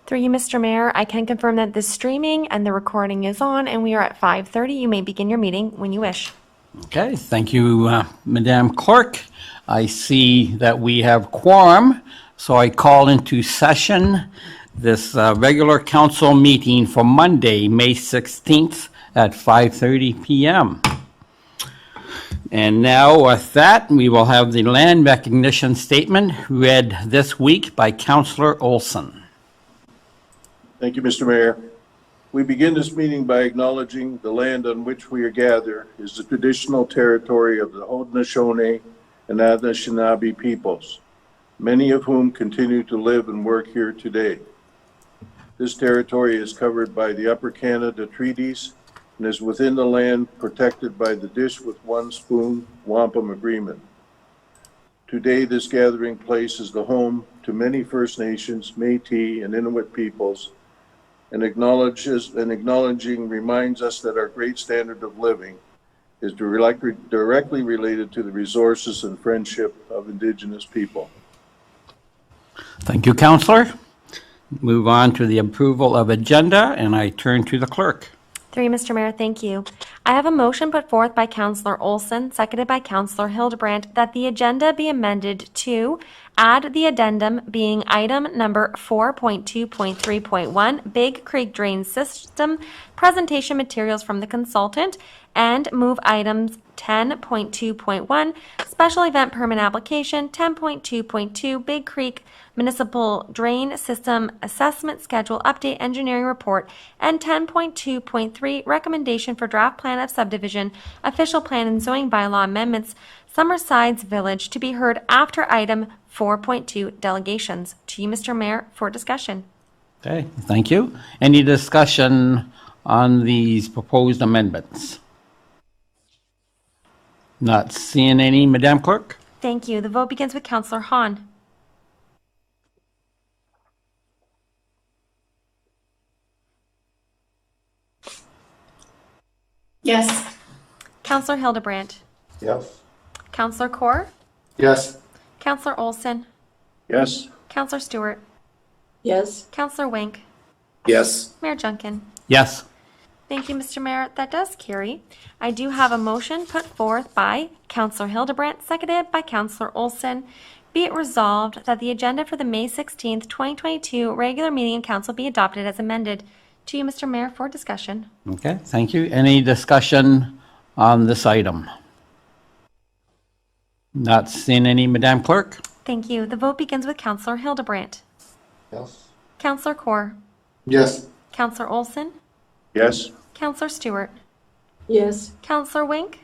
Through you, Mr. Mayor, I can confirm that the streaming and the recording is on, and we are at 5:30. You may begin your meeting when you wish. Okay, thank you, Madam Clerk. I see that we have quorum, so I call into session this regular council meeting for Monday, May 16th at 5:30 p.m. And now with that, we will have the land recognition statement read this week by Councillor Olson. Thank you, Mr. Mayor. We begin this meeting by acknowledging the land on which we are gathered is the traditional territory of the Haudenosaunee and Anishinaabe peoples, many of whom continue to live and work here today. This territory is covered by the Upper Canada Treaties and is within the land protected by the Dish with One Spoon Wampum Agreement. Today, this gathering place is the home to many First Nations, Métis, and Inuit peoples, and acknowledging reminds us that our great standard of living is directly related to the resources and friendship of Indigenous people. Thank you, Councillor. Move on to the approval of agenda, and I turn to the clerk. Through you, Mr. Mayor, thank you. I have a motion put forth by Councillor Olson, seconded by Councillor Hildebrandt, that the agenda be amended to add the addendum being item number 4.2.3.1, Big Creek Drain System, presentation materials from the consultant, and move items 10.2.1, special event permit application, 10.2.2, Big Creek Municipal Drain System Assessment Schedule Update Engineering Report, and 10.2.3, Recommendation for Draft Plan of Subdivision, Official Plan and Zoning Bylaw Amendments, Summersides Village, to be heard after item 4.2, Delegations. To you, Mr. Mayor, for discussion. Okay, thank you. Any discussion on these proposed amendments? Not seeing any, Madam Clerk? Thank you. The vote begins with Councillor Hahn. Yes. Councillor Hildebrandt. Yes. Councillor Kaur. Yes. Councillor Olson. Yes. Councillor Stewart. Yes. Councillor Wink. Yes. Mayor Junkin. Yes. Thank you, Mr. Mayor. That does carry. I do have a motion put forth by Councillor Hildebrandt, seconded by Councillor Olson. Be it resolved that the agenda for the May 16th, 2022 regular meeting of council be adopted as amended. To you, Mr. Mayor, for discussion. Okay, thank you. Any discussion on this item? Not seeing any, Madam Clerk? Thank you. The vote begins with Councillor Hildebrandt. Yes. Councillor Kaur. Yes. Councillor Olson. Yes. Councillor Stewart. Yes. Councillor Wink.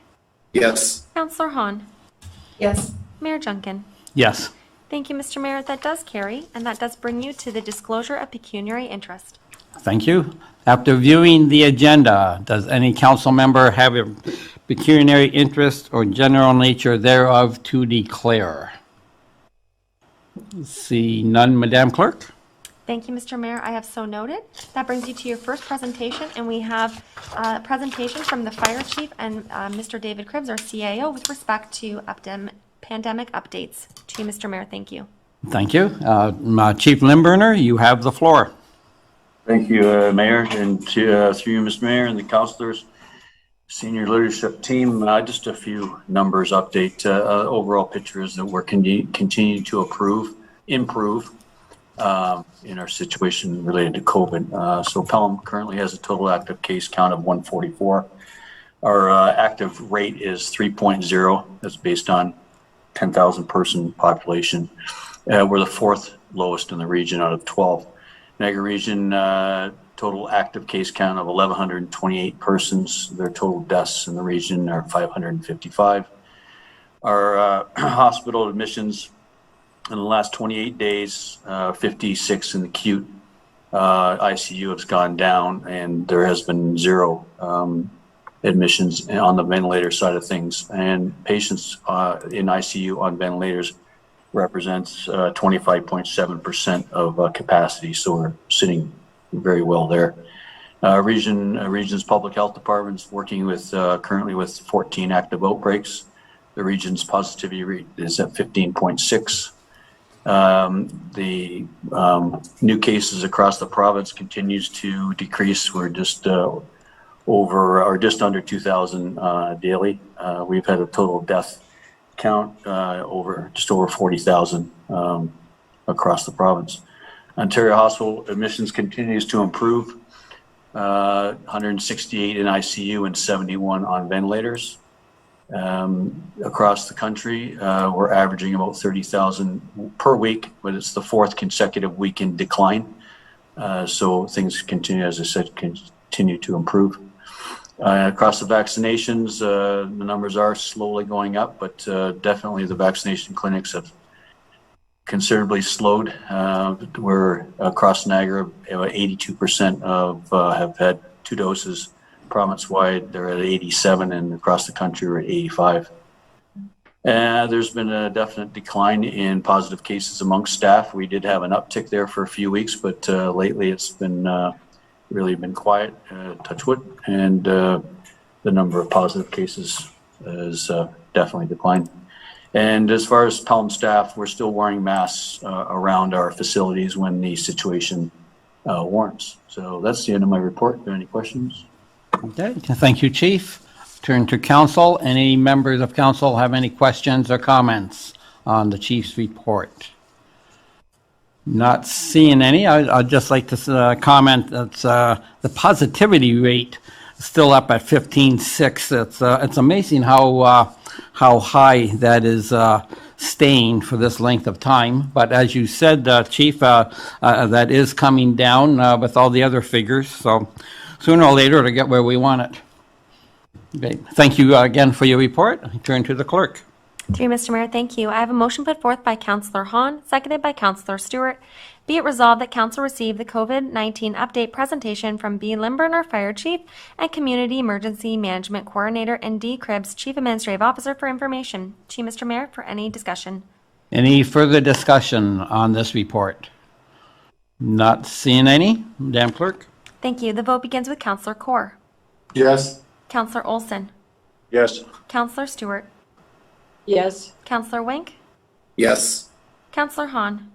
Yes. Councillor Hahn. Yes. Mayor Junkin. Yes. Thank you, Mr. Mayor. That does carry, and that does bring you to the disclosure of pecuniary interest. Thank you. After viewing the agenda, does any council member have a pecuniary interest or general nature thereof to declare? See none, Madam Clerk? Thank you, Mr. Mayor. I have so noted. That brings you to your first presentation, and we have a presentation from the Fire Chief and Mr. David Cribbs, our CAO, with respect to pandemic updates. To you, Mr. Mayor, thank you. Thank you. Chief Limburner, you have the floor. Thank you, Mayor, and through you, Mr. Mayor, and the councilors, senior leadership team. Just a few numbers update. Overall picture is that we're continuing to improve in our situation related to COVID. So Pelham currently has a total active case count of 144. Our active rate is 3.0. That's based on 10,000 person population. We're the fourth lowest in the region out of 12. Niagara region, total active case count of 1,128 persons. Their total deaths in the region are 555. Our hospital admissions in the last 28 days, 56 in the acute ICU has gone down, and there has been 0 admissions on the ventilator side of things. And patients in ICU on ventilators represents 25.7% of capacity, so we're sitting very well there. Region's public health department's working with currently with 14 active outbreaks. The region's positivity rate is at 15.6. The new cases across the province continues to decrease. We're just over or just under 2,000 daily. We've had a total death count just over 40,000 across the province. Ontario hospital admissions continues to improve. 168 in ICU and 71 on ventilators. Across the country, we're averaging about 30,000 per week, but it's the fourth consecutive week in decline. So things continue, as I said, continue to improve. Across the vaccinations, the numbers are slowly going up, but definitely the vaccination clinics have considerably slowed. We're across Niagara, 82% have had 2 doses. Province-wide, they're at 87, and across the country, we're at 85. There's been a definite decline in positive cases amongst staff. We did have an uptick there for a few weeks, but lately it's been really been quiet, touch wood, and the number of positive cases has definitely declined. And as far as Pelham staff, we're still wearing masks around our facilities when the situation warrants. So that's the end of my report. Are there any questions? Okay, thank you, Chief. Turn to council. Any members of council have any questions or comments on the chief's report? Not seeing any. I'd just like to comment that the positivity rate is still up at 15.6. It's amazing how high that is staying for this length of time. But as you said, Chief, that is coming down with all the other figures. So sooner or later to get where we want it. Okay. Thank you again for your report. I turn to the clerk. Through you, Mr. Mayor, thank you. I have a motion put forth by Councillor Hahn, seconded by Councillor Stewart. Be it resolved that Council receive the COVID-19 update presentation from B. Limburner Fire Chief and Community Emergency Management Coordinator, and D. Cribbs, Chief Administrative Officer, for information. To you, Mr. Mayor, for any discussion. Any further discussion on this report? Not seeing any. Madam Clerk? Thank you. The vote begins with Councillor Kaur. Yes. Councillor Olson. Yes. Councillor Stewart. Yes. Councillor Wink. Yes. Councillor Hahn.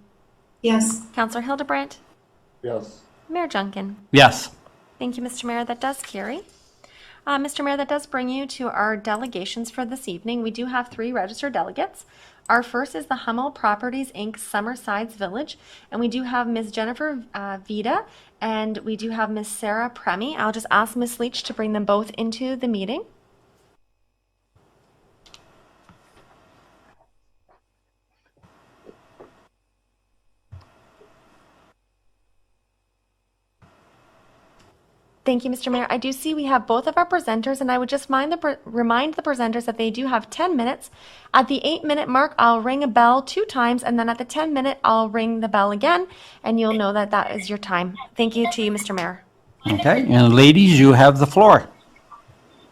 Yes. Councillor Hildebrandt. Yes. Mayor Junkin. Yes. Thank you, Mr. Mayor. That does carry. Mr. Mayor, that does bring you to our delegations for this evening. We do have 3 registered delegates. Our first is the Hummel Properties, Inc. Summersides Village, and we do have Ms. Jennifer Vida, and we do have Ms. Sarah Premi. I'll just ask Ms. Leach to bring them both into the meeting. Thank you, Mr. Mayor. I do see we have both of our presenters, and I would just remind the presenters that they do have 10 minutes. At the 8-minute mark, I'll ring a bell 2 times, and then at the 10-minute, I'll ring the bell again, and you'll know that that is your time. Thank you to you, Mr. Mayor. Okay, and ladies, you have the floor.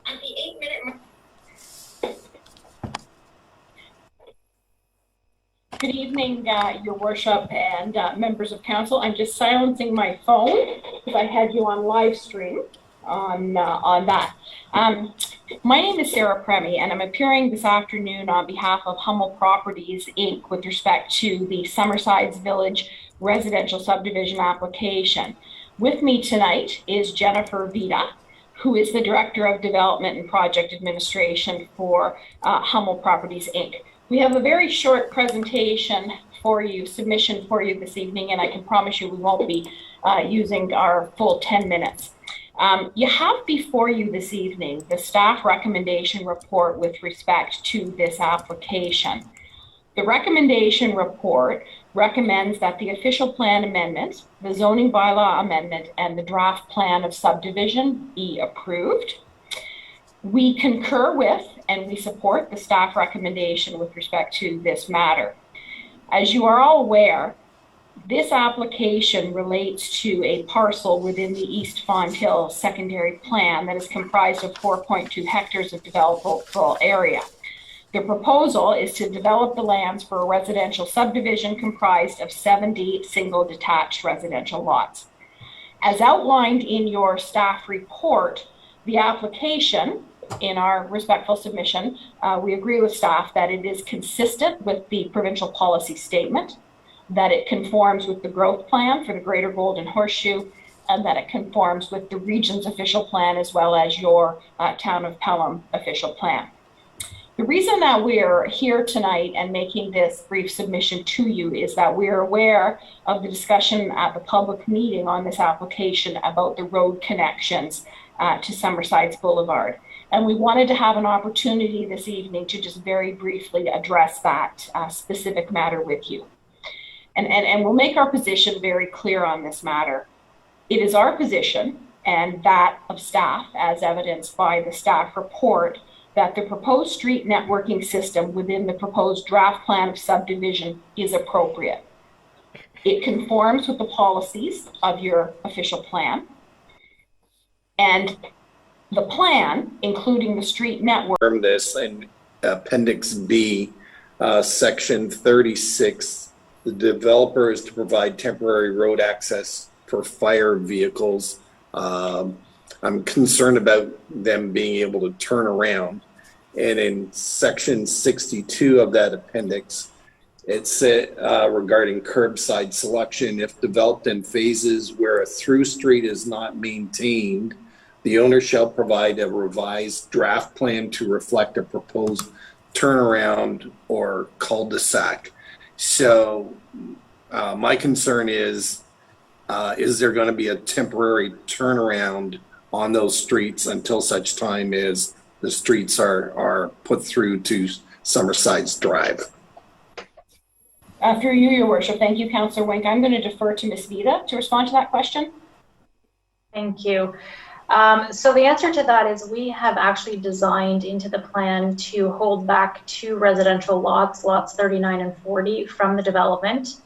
At the 8-minute mark. Good evening, Your Worship and members of council. I'm just silencing my phone because I had you on live stream on that. My name is Sarah Premi, and I'm appearing this afternoon on behalf of Hummel Properties, Inc. with respect to the Summersides Village residential subdivision application. With me tonight is Jennifer Vida, who is the Director of Development and Project Administration for Hummel Properties, Inc. We have a very short presentation for you, submission for you this evening, and I can promise you we won't be using our full 10 minutes. You have before you this evening the staff recommendation report with respect to this application. The recommendation report recommends that the official plan amendment, the zoning bylaw amendment, and the draft plan of subdivision be approved. We concur with and we support the staff recommendation with respect to this matter. As you are all aware, this application relates to a parcel within the East Fonthill secondary plan that is comprised of 4.2 hectares of developable area. The proposal is to develop the lands for a residential subdivision comprised of 70 single detached residential lots. As outlined in your staff report, the application, in our respectful submission, we agree with staff that it is consistent with the provincial policy statement. that it conforms with the growth plan for the Greater Golden Horseshoe, and that it conforms with the region's official plan as well as your Town of Pelham official plan. The reason that we're here tonight and making this brief submission to you is that we're aware of the discussion at the public meeting on this application about the road connections to Summersides Boulevard. And we wanted to have an opportunity this evening to just very briefly address that specific matter with you. And we'll make our position very clear on this matter. It is our position and that of staff, as evidenced by the staff report, that the proposed street networking system within the proposed draft plan of subdivision is appropriate. It conforms with the policies of your official plan. And the plan, including the street network. This in Appendix B, Section 36, the developer is to provide temporary road access for fire vehicles. I'm concerned about them being able to turn around. And in Section 62 of that appendix, it said regarding curbside selection, if developed in phases where a through street is not maintained, the owner shall provide a revised draft plan to reflect a proposed turnaround or cul-de-sac. So my concern is there going to be a temporary turnaround on those streets until such time as the streets are put through to Summersides Drive? Through you, Your Worship. Thank you, Councillor Wink. I'm going to defer to Ms. Vida to respond to that question. Thank you. So the answer to that is we have actually designed into the plan to hold back 2 residential lots, lots 39 and 40, from the development.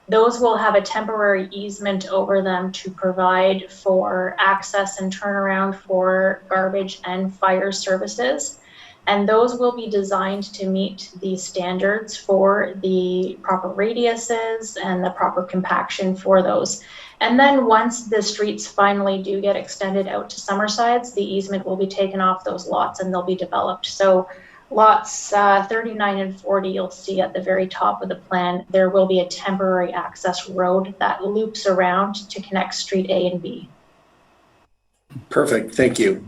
Those will have a temporary easement over them to provide for access and turnaround for garbage and fire services. And those will be designed to meet the standards for the proper radiuses and the proper compaction for those. And then once the streets finally do get extended out to Summersides, the easement will be taken off those lots and they'll be developed. So lots 39 and 40, you'll see at the very top of the plan, there will be a temporary access road that loops around to connect Street A and B. Perfect. Thank you.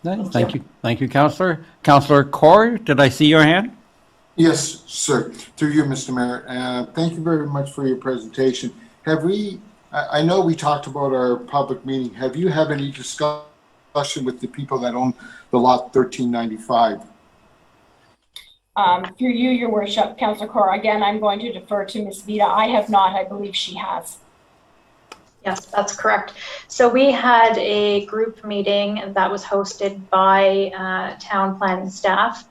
Thank you. Thank you, Councillor. Councillor Kaur, did I see your hand? Yes, sir. Through you, Mr. Mayor. Thank you very much for your presentation. I know we talked about our public meeting. Have you had any discussion with the people that own the lot 1395? Through you, Your Worship, Councillor Kaur, again, I'm going to defer to Ms. Vida. I have not. I believe she has. Yes, that's correct. So we had a group meeting that was hosted by town planning staff.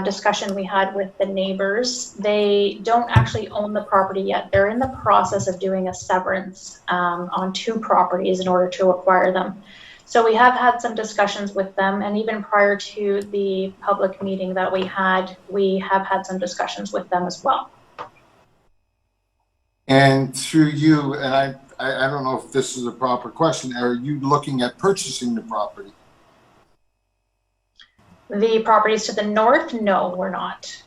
Discussion we had with the neighbors. They don't actually own the property yet. They're in the process of doing a severance on 2 properties in order to acquire them. So we have had some discussions with them, and even prior to the public meeting that we have had some discussions with them as well. And through you, and I don't know if this is a proper question, are you looking at purchasing the property? The properties to the north, no, we're not.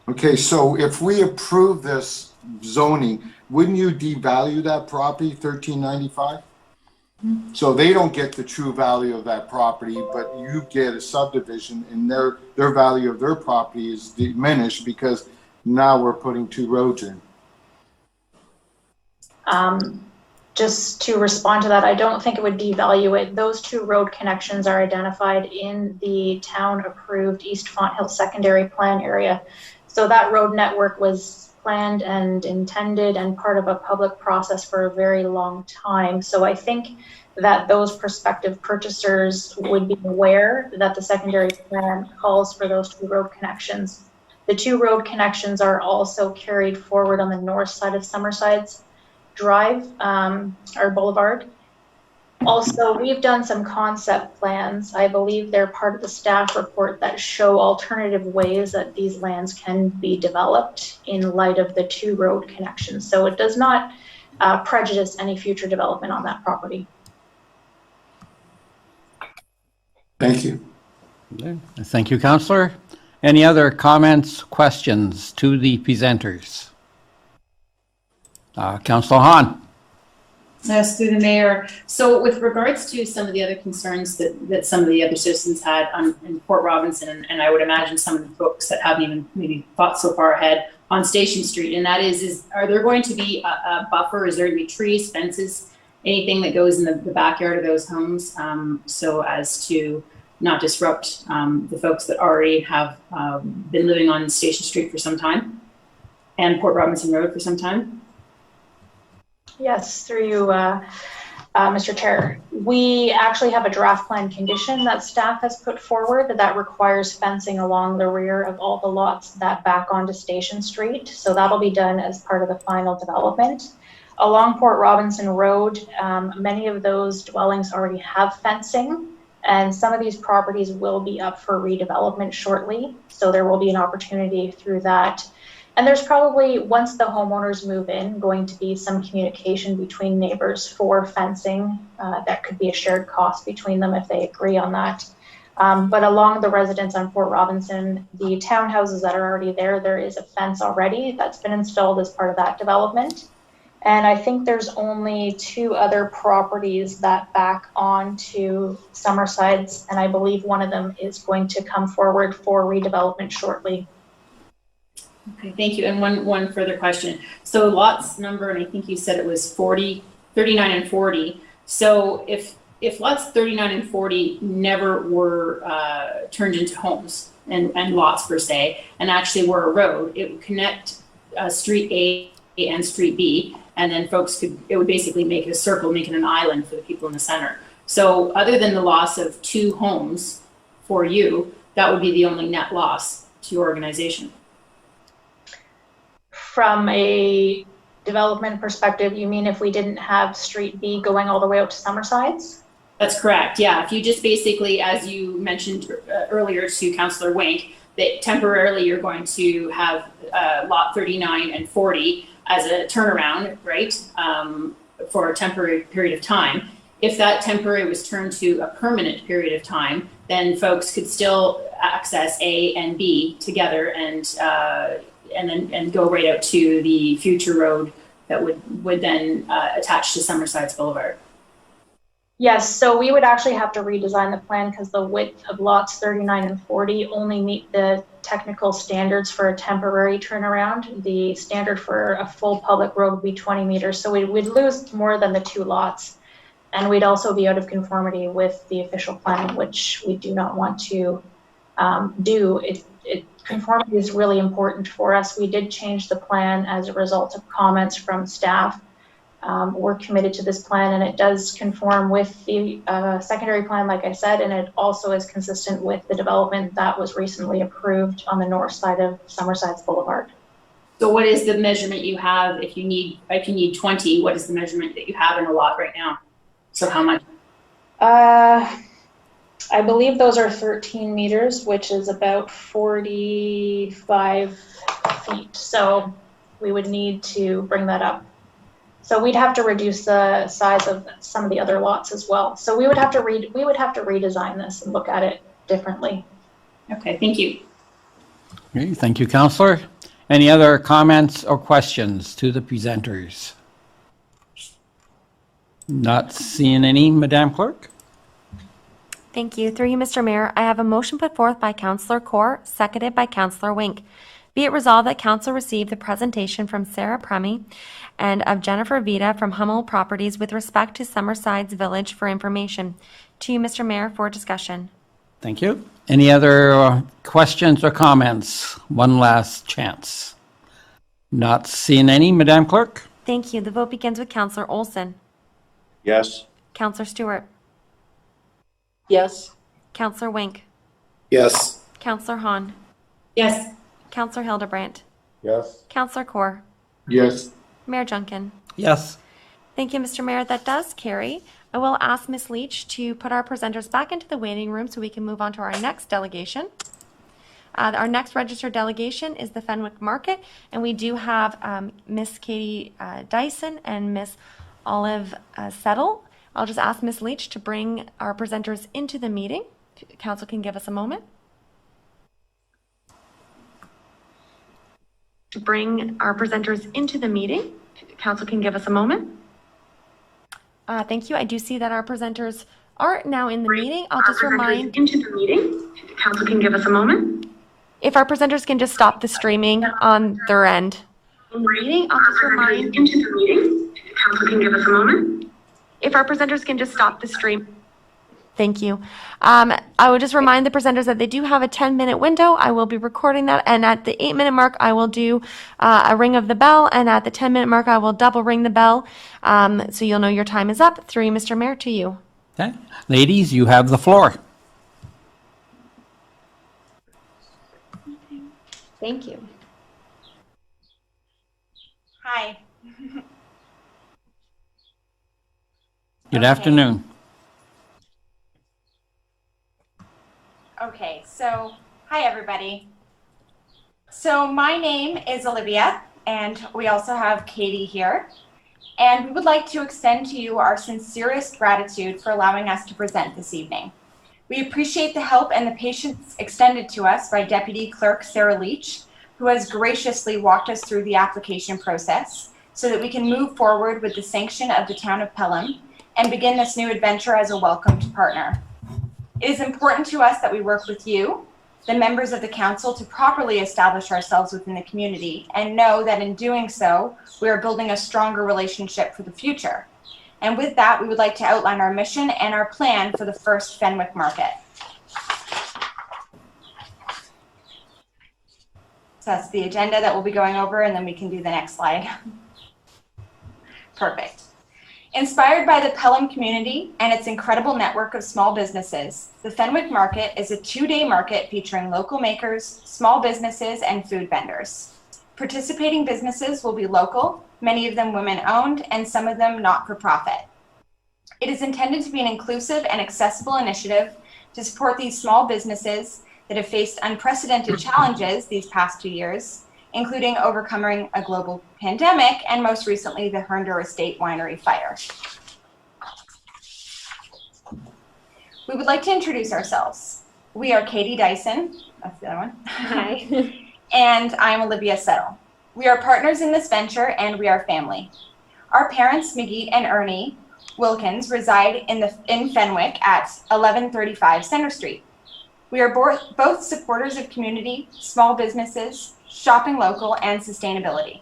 Okay, so if we approve this zoning, wouldn't you devalue that property, 1395? So they don't get the true value of that property, but you get a subdivision and their value of their property is diminished because now we're putting 2 roads in. Just to respond to that, I don't think it would devalue it. Those 2 road connections are identified in the town-approved East Fonthill Secondary Plan area. So that road network was planned and intended and part of a public process for a very long time. So I think that those prospective purchasers would be aware that the secondary plan calls for those 2 road connections. The 2 road connections are also carried forward on the north side of Summersides Drive, or Boulevard. Also, we've done some concept plans. I believe they're part of the staff report that show alternative ways that these lands can be developed in light of the 2 road connections. So it does not prejudice any future development on that property. Thank you. Thank you, Councillor. Any other comments, questions to the presenters? Councillor Hahn. Yes, through the mayor. So with regards to some of the other concerns that some of the other citizens had in Port Robinson, and I would imagine some of the folks that haven't even maybe thought so far ahead on Station Street, and that is are there going to be a buffer? Is there going to be trees, fences, anything that goes in the backyard of those homes, so as to not disrupt the folks that already have been living on Station Street for some time and Port Robinson Road for some time? Yes, through you, Mr. Chair. We actually have a draft plan condition that staff has put forward that requires fencing along the rear of all the lots that back onto Station Street. So that'll be done as part of the final development. Along Port Robinson Road, many of those dwellings already have fencing, and some of these properties will be up for redevelopment shortly. So there will be an opportunity through that. And there's probably, once the homeowners move in, going to be some communication between neighbors for fencing. That could be a shared cost between them if they agree on that. But along the residents on Port Robinson, the townhouses that are already there, there is a fence already that's been installed as part of that development. And I think there's only 2 other properties that back onto Summersides, and I believe one of them is going to come forward for redevelopment shortly. Okay, thank you. And one further question. So lots number, and I think you said it was 39 and 40. So if lots 39 and 40 never were turned into homes and lots per se, and actually were a road, it would connect Street A and Street B, and then it would basically make it a circle, make it an island for the people in the center. So other than the loss of 2 homes for you, that would be the only net loss to your organization. From a development perspective, you mean if we didn't have Street B going all the way out to Summersides? That's correct, yeah. If you just basically, as you mentioned earlier to Councillor Wink, that temporarily you're going to have lot 39 and 40 as a turnaround, right, for a temporary period of time. If that temporary was turned to a permanent period of time, then folks could still access A and B together and go right out to the future road that would then attach to Summersides Boulevard. Yes, so we would actually have to redesign the plan because the width of lots 39 and 40 only meet the technical standards for a temporary turnaround. The standard for a full public road would be 20 meters. So we'd lose more than the 2 lots. And we'd also be out of conformity with the official plan, which we do not want to do. Conformity is really important for us. We did change the plan as a result of comments from staff. We're committed to this plan, and it does conform with the secondary plan, like I said, and it also is consistent with the development that was recently approved on the north side of Summersides Boulevard. So what is the measurement you have if you need 20? What is the measurement that you have in a lot right now? So how much? I believe those are 13 meters, which is about 45 feet. So we would need to bring that up. So we'd have to reduce the size of some of the other lots as well. So we would have to redesign this and look at it differently. Okay, thank you. Okay, thank you, Councillor. Any other comments or questions to the presenters? Not seeing any, Madam Clerk? Thank you. Through you, Mr. Mayor, I have a motion put forth by Councillor Kaur, seconded by Councillor Wink. Be it resolved that Council receive the presentation from Sarah Premi and of Jennifer Vita from Hummel Properties with respect to Summersides Village for information. To you, Mr. Mayor, for discussion. Thank you. Any other questions or comments? One last chance. Not seeing any, Madam Clerk? Thank you. The vote begins with Councillor Olson. Yes. Councillor Stewart. Yes. Councillor Wink. Yes. Councillor Hahn. Yes. Councillor Hildebrandt. Yes. Councillor Kaur. Yes. Mayor Junkin. Yes. Thank you, Mr. Mayor. That does carry. I will ask Ms. Leach to put our presenters back into the waiting room so we can move on to our next delegation. Our next registered delegation is the Fenwick Market, and we do have Miss Katie Dyson and Miss Olive Settle. I'll just ask Ms. Leach to bring our presenters into the meeting. Council can give us a moment. To bring our presenters into the meeting. Council can give us a moment. Thank you. I do see that our presenters are now in the meeting. I'll just remind. Into the meeting. Council can give us a moment. If our presenters can just stop the streaming on their end. Meeting, I'll just remind. Into the meeting. Council can give us a moment. If our presenters can just stop the stream. Thank you. I would just remind the presenters that they do have a 10-minute window. I will be recording that, and at the 8-minute mark, I will do a ring of the bell, and at the 10-minute mark, I will double ring the bell, so you'll know your time is up. Through you, Mr. Mayor, to you. Okay. Ladies, you have the floor. Thank you. Hi. Good Okay. afternoon. Okay, so hi everybody. So my name is Olivia, and we also have Katie here. And we would like to extend to you our sincerest gratitude for allowing us to present this evening. We appreciate the help and the patience extended to us by Deputy Clerk Sarah Leach, who has graciously walked us through the application process so that we can move forward with the sanction of the town of Pelham and begin this new adventure as a welcomed partner. It is important to us that we work with you, the members of the council, to properly establish ourselves within the community and know that in doing so, we are building a stronger relationship for the future. And with that, we would like to outline our mission and our plan for the first Fenwick Market. So that's the agenda that we'll be going over, and then we can do the next slide. Perfect. Inspired by the Pelham community and its incredible network of small businesses, the Fenwick Market is a 2-day market featuring local makers, small businesses, and food vendors. Participating businesses will be local, many of them women-owned, and some of them not-for-profit. It is intended to be an inclusive and accessible initiative to support these small businesses that have faced unprecedented challenges these past 2 years, including overcoming a global pandemic and most recently the Herndon Estate Winery fire. We would like to introduce ourselves. We are Katie Dyson, that's the other one. Hi. And I'm Olivia Settle. We are partners in this venture and we are family. Our parents, McGee and Ernie Wilkins, reside in Fenwick at 1135 Center Street. We are both supporters of community, small businesses, shopping local, and sustainability.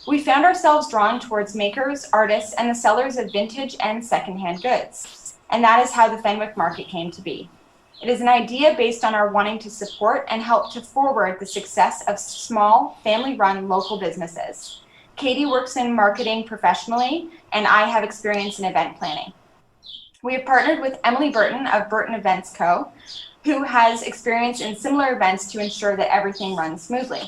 We found ourselves drawn towards makers, artists, and the sellers of vintage and secondhand goods. And that is how the Fenwick Market came to be. It is an idea based on our wanting to support and help to forward the success of small, family-run local businesses. Katie works in marketing professionally, and I have experience in event planning. We have partnered with Emily Burton of Burton Events Co., who has experience in similar events to ensure that everything runs smoothly.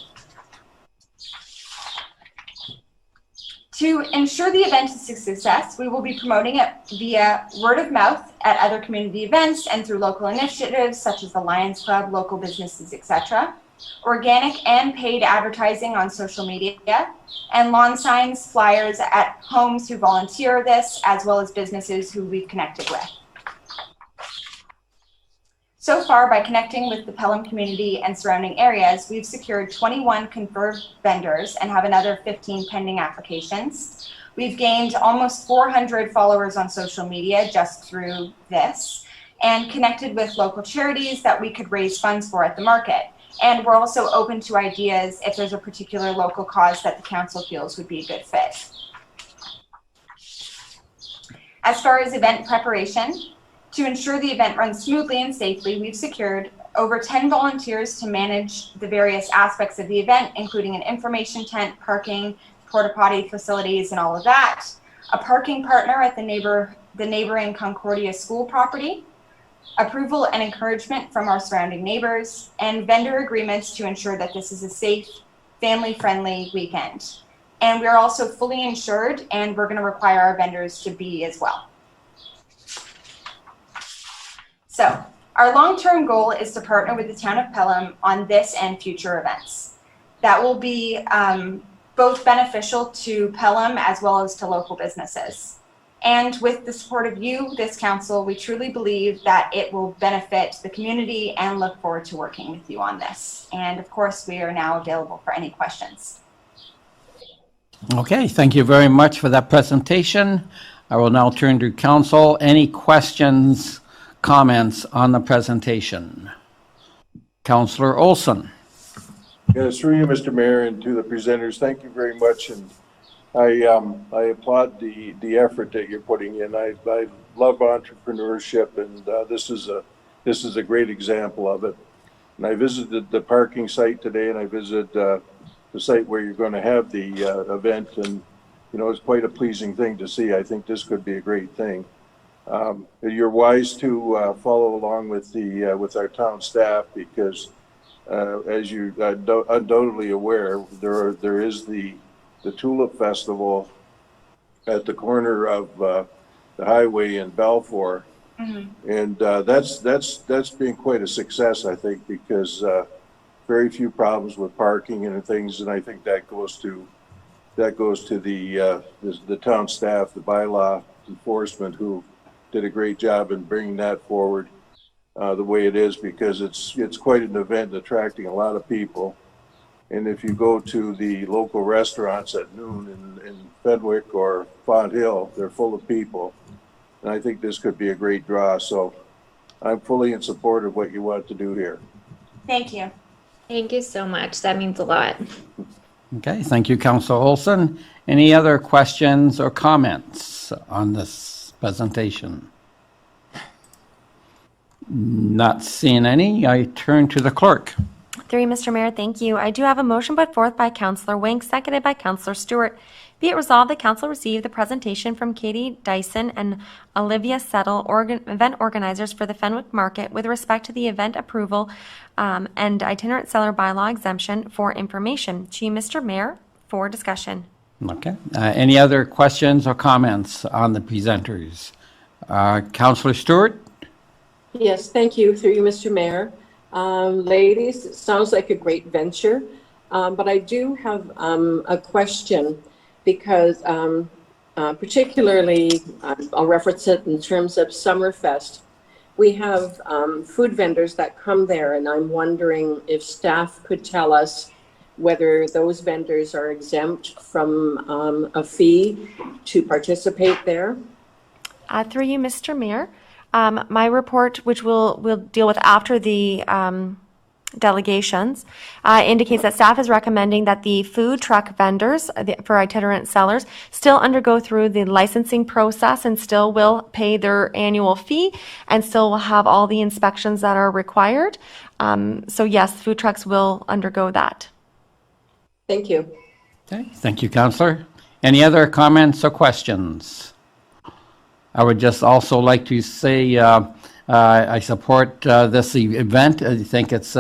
To ensure the event is a success, we will be promoting it via word of mouth at other community events and through local initiatives such as the Lions Club, local businesses, etc. Organic and paid advertising on social media, and lawn signs, flyers at homes who volunteer this, as well as businesses who we've connected with. So far, by connecting with the Pelham community and surrounding areas, we've secured 21 confirmed vendors and have another 15 pending applications. We've gained almost 400 followers on social media just through this, and connected with local charities that we could raise funds for at the market. And we're also open to ideas if there's a particular local cause that the council feels would be a good fit. As far as event preparation, to ensure the event runs smoothly and safely, we've secured over 10 volunteers to manage the various aspects of the event, including an information tent, parking, porta potty facilities, and all of that. A parking partner at the neighboring Concordia school property, approval and encouragement from our surrounding neighbors, and vendor agreements to ensure that this is a safe, family-friendly weekend. And we are also fully insured, and we're going to require our vendors to be as well. So, our long-term goal is to partner with the town of Pelham on this and future events. That will be both beneficial to Pelham as well as to local businesses. And with the support of you, this council, we truly believe that it will benefit the community and look forward to working with you on this. And of course, we are now available for any questions. Okay, thank you very much for that presentation. I will now turn to council. Any questions, comments on the presentation? Councillor Olson. Yes, through you, Mr. Mayor, and to the presenters, thank you very much. And I applaud the effort that you're putting in. I love entrepreneurship, and this is a great example of it. And I visited the parking site today, and I visited the site where you're going to have the event, and you know, it's quite a pleasing thing to see. I think this could be a great thing. You're wise to follow along with the with our town staff because, as you undoubtedly aware, there is the Tulip Festival at the corner of the highway in Balfour, and that's been quite a success, I think, because very few problems with parking and things, and I think that goes to the town staff, the bylaw enforcement, who did a great job in bringing that forward the way it is, because it's quite an event attracting a lot of people. And if you go to the local restaurants at noon in Fenwick or Font Hill, they're full of people. And I think this could be a great draw. So I'm fully in support of what you want to do here. Thank you. Thank you so much. That means a lot. Okay, thank you, Councillor Olson. Any other questions or comments on this presentation? Not seeing any. I turn to the clerk. Through you, Mr. Mayor, thank you. I do have a motion put forth by Councillor Wink, seconded by Councillor Stewart. Be it resolved that council receive the presentation from Katie Dyson and Olivia Settle, event organizers for the Fenwick Market, with respect to the event approval and itinerant seller bylaw exemption for information. To you, Mr. Mayor, for discussion. Okay. Any other questions or comments on the presenters? Councillor Stewart? Yes, thank you. Through you, Mr. Mayor. Ladies, it sounds like a great venture, but I do have a question because particularly, I'll reference it in terms of Summerfest. We have food vendors that come there, and I'm wondering if staff could tell us whether those vendors are exempt from a fee to participate there. Through you, Mr. Mayor, my report, which we'll deal with after the delegations, indicates that staff is recommending that the food truck vendors for itinerant sellers still undergo through the licensing process and still will pay their annual fee and still will have all the inspections that are required. So yes, food trucks will undergo that. Thank you. Okay, thank you, Councillor. Any other comments or questions? I would just also like to say I support this event. I think it's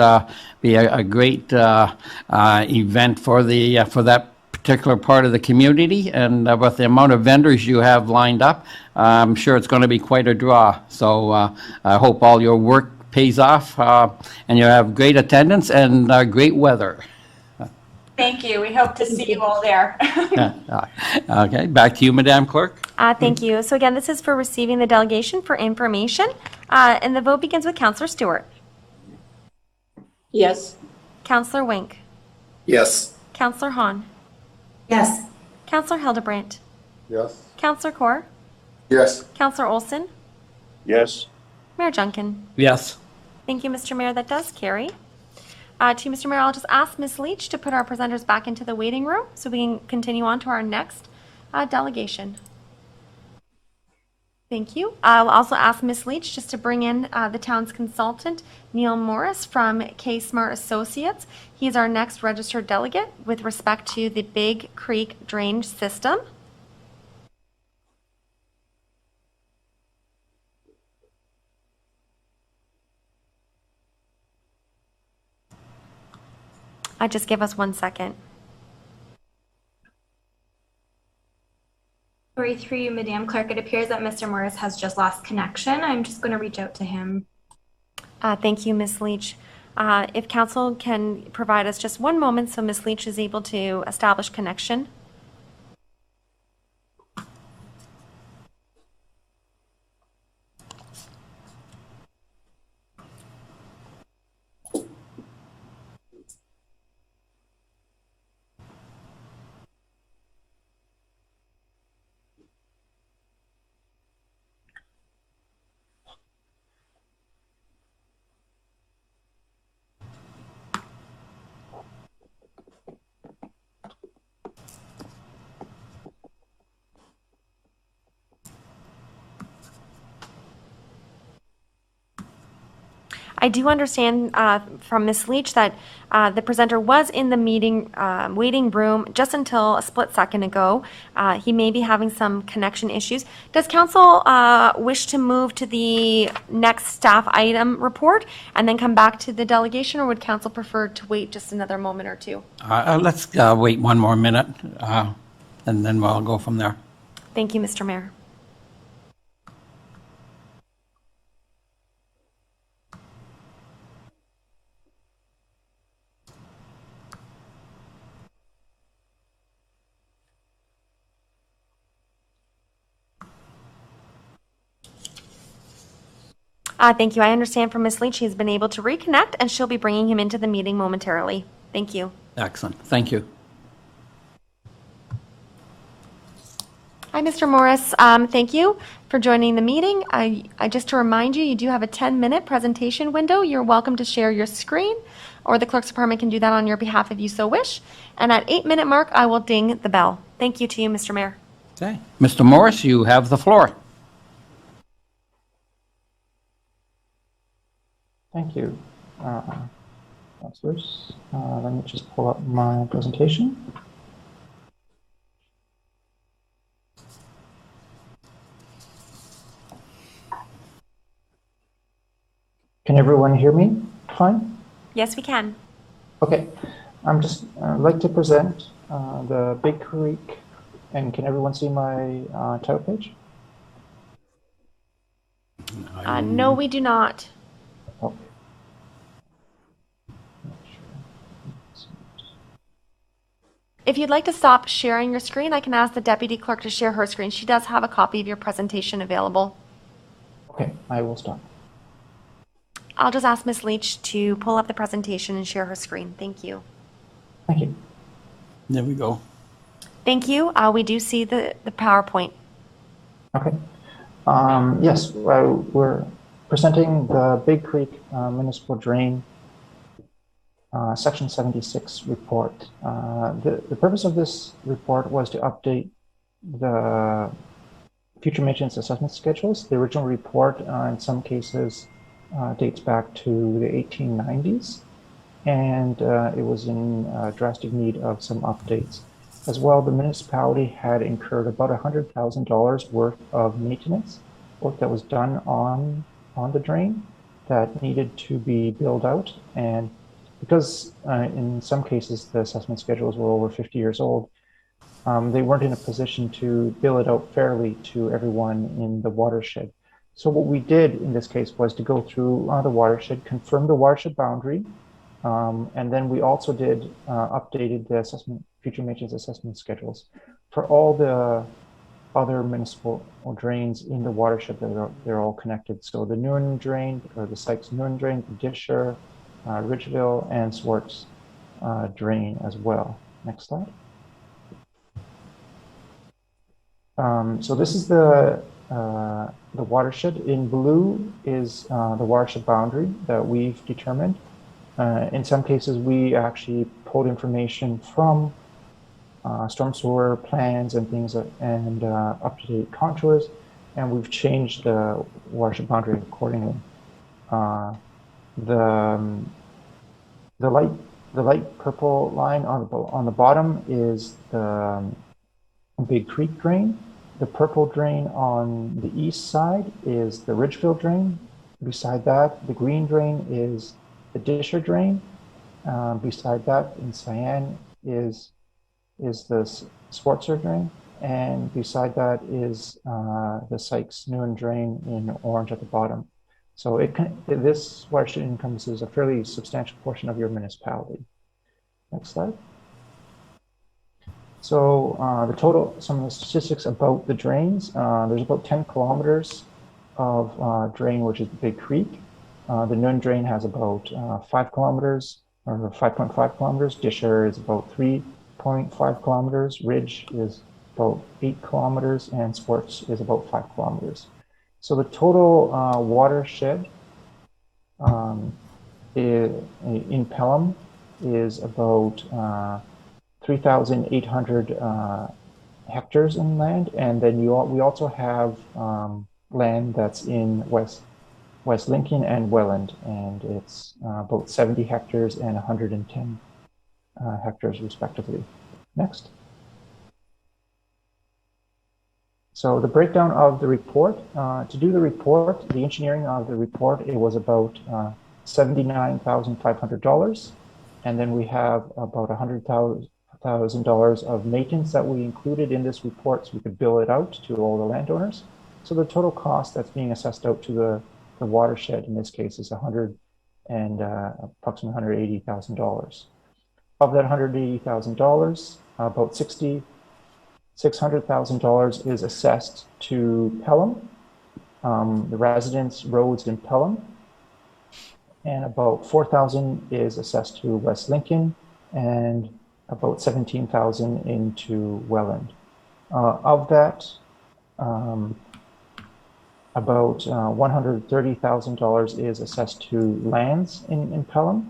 be a great event for that particular part of the community, and with the amount of vendors you have lined up, I'm sure it's going to be quite a draw. So I hope all your work pays off and you have great attendance and great weather. Thank you. We hope to see you all there. Okay, back to you, Madam Clerk. Thank you. So again, this is for receiving the delegation for information, and the vote begins with Councillor Stewart. Yes. Councillor Wink. Yes. Councillor Hahn. Yes. Councillor Hildebrandt. Yes. Councillor Kaur. Yes. Councillor Olson. Yes. Mayor Junkin. Yes. Thank you, Mr. Mayor. That does carry. To you, Mr. Mayor, I'll just ask Ms. Leach to put our presenters back into the waiting room so we can continue on to our next delegation. Thank you. I'll also ask Ms. Leach just to bring in the town's consultant, Neil Morris from K Smart Associates. He's our next registered delegate with respect to the Big Creek drainage system. Just give us 1 second. Sorry, through you, Madam Clerk, it appears that Mr. Morris has just lost connection. I'm just going to reach out to him. Thank you, Ms. Leach. If council can provide us just 1 moment so Ms. Leach is able to establish connection. I do understand from Ms. Leach that the presenter was in the meeting waiting room just until a split second ago. He may be having some connection issues. Does council wish to move to the next staff item report and then come back to the delegation, or would council prefer to wait just another moment or two? Let's wait one more minute, and then we'll go from there. Thank you, Mr. Mayor. Thank you. I understand from Ms. Leach, she's been able to reconnect, and she'll be bringing him into the meeting momentarily. Thank you. Excellent. Thank you. Hi, Mr. Morris. Thank you for joining the meeting. Just to remind you, you do have a 10-minute presentation window. You're welcome to share your screen, or the clerk's department can do that on your behalf if you so wish. And at 8-minute mark, I will ding the bell. Thank you to you, Mr. Mayor. Okay. Mr. Morris, you have the floor. Thank you, councilors. Let me just pull up my presentation. Can everyone hear me fine? Yes, we can. Okay, I'm just like to present the Big Creek, and can everyone see my title page? No, we do not. Okay. If you'd like to stop sharing your screen, I can ask the deputy clerk to share her screen. She does have a copy of your presentation available. Okay, I will stop. I'll just ask Ms. Leach to pull up the presentation and share her screen. Thank you. Thank you. There we go. Thank you. We do see the PowerPoint. Okay. Yes, we're presenting the Big Creek Municipal Drain Section 76 report. The purpose of this report was to update the future maintenance assessment schedules. The original report, in some cases, dates back to the 1890s, and it was in drastic need of some updates. As well, the municipality had incurred about $100,000 worth of maintenance work that was done on the drain that needed to be billed out. And because in some cases the assessment schedules were over 50 years old, they weren't in a position to bill it out fairly to everyone in the watershed. So what we did in this case was to go through the watershed, confirm the watershed boundary, and then we also did updated the future maintenance assessment schedules for all the other municipal drains in the watershed that they're all connected. So the Nguyen drain, or the Sykes Nguyen drain, the Disher, Ridgeville, and Swartz drain as well. Next slide. So this is the watershed. In blue is the watershed boundary that we've determined. In some cases, we actually pulled information from storm sewer plans and things, and up-to-date contours, and we've changed the watershed boundary accordingly. The light purple line on the bottom is the Big Creek drain. The purple drain on the east side is the Ridgeville drain. Beside that, the green drain is the Disher drain. Beside that, in cyan, is the Swartzer drain. And beside that is the Sykes Nguyen drain in orange at the bottom. So this watershed encompasses a fairly substantial portion of your municipality. Next slide. So some of the statistics about the drains, there's about 10 kilometers of drain, which is the Big Creek. The Nguyen drain has about 5 kilometers, or 5.5 kilometers. Disher is about 3.5 kilometers. Ridge is about 8 kilometers, and Swartz is about 5 kilometers. So the total watershed in Pelham is about 3,800 hectares in land, and then we also have land that's in West West Lincoln, and Welland, and it's about 70 hectares and 110 hectares respectively. Next. So the breakdown of the report, to do the report, the engineering of the report, it was about $79,500. And then we have about $100,000 of maintenance that we included in this report so we could bill it out to all the landowners. So the total cost that's being assessed out to the watershed in this case is approximately $180,000. Of that $180,000, about $600,000 is assessed to Pelham, the residents' roads in Pelham, and about $4,000 is assessed to West Lincoln, and about $17,000 into Welland. Of that, about $130,000 is assessed to lands in Pelham,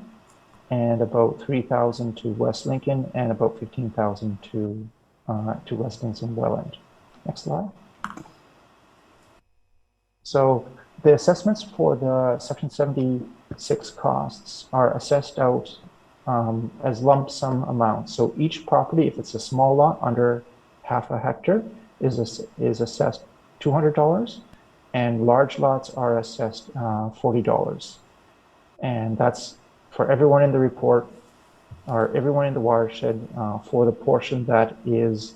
and about $3,000 to West Lincoln, and about $15,000 to residents in Welland. Next slide. So the assessments for the Section 76 costs are assessed out as lump sum amounts. So each property, if it's a small lot under half a hectare, is assessed $200, and large lots are assessed $40. And that's for everyone in the report, or everyone in the watershed, for the portion that is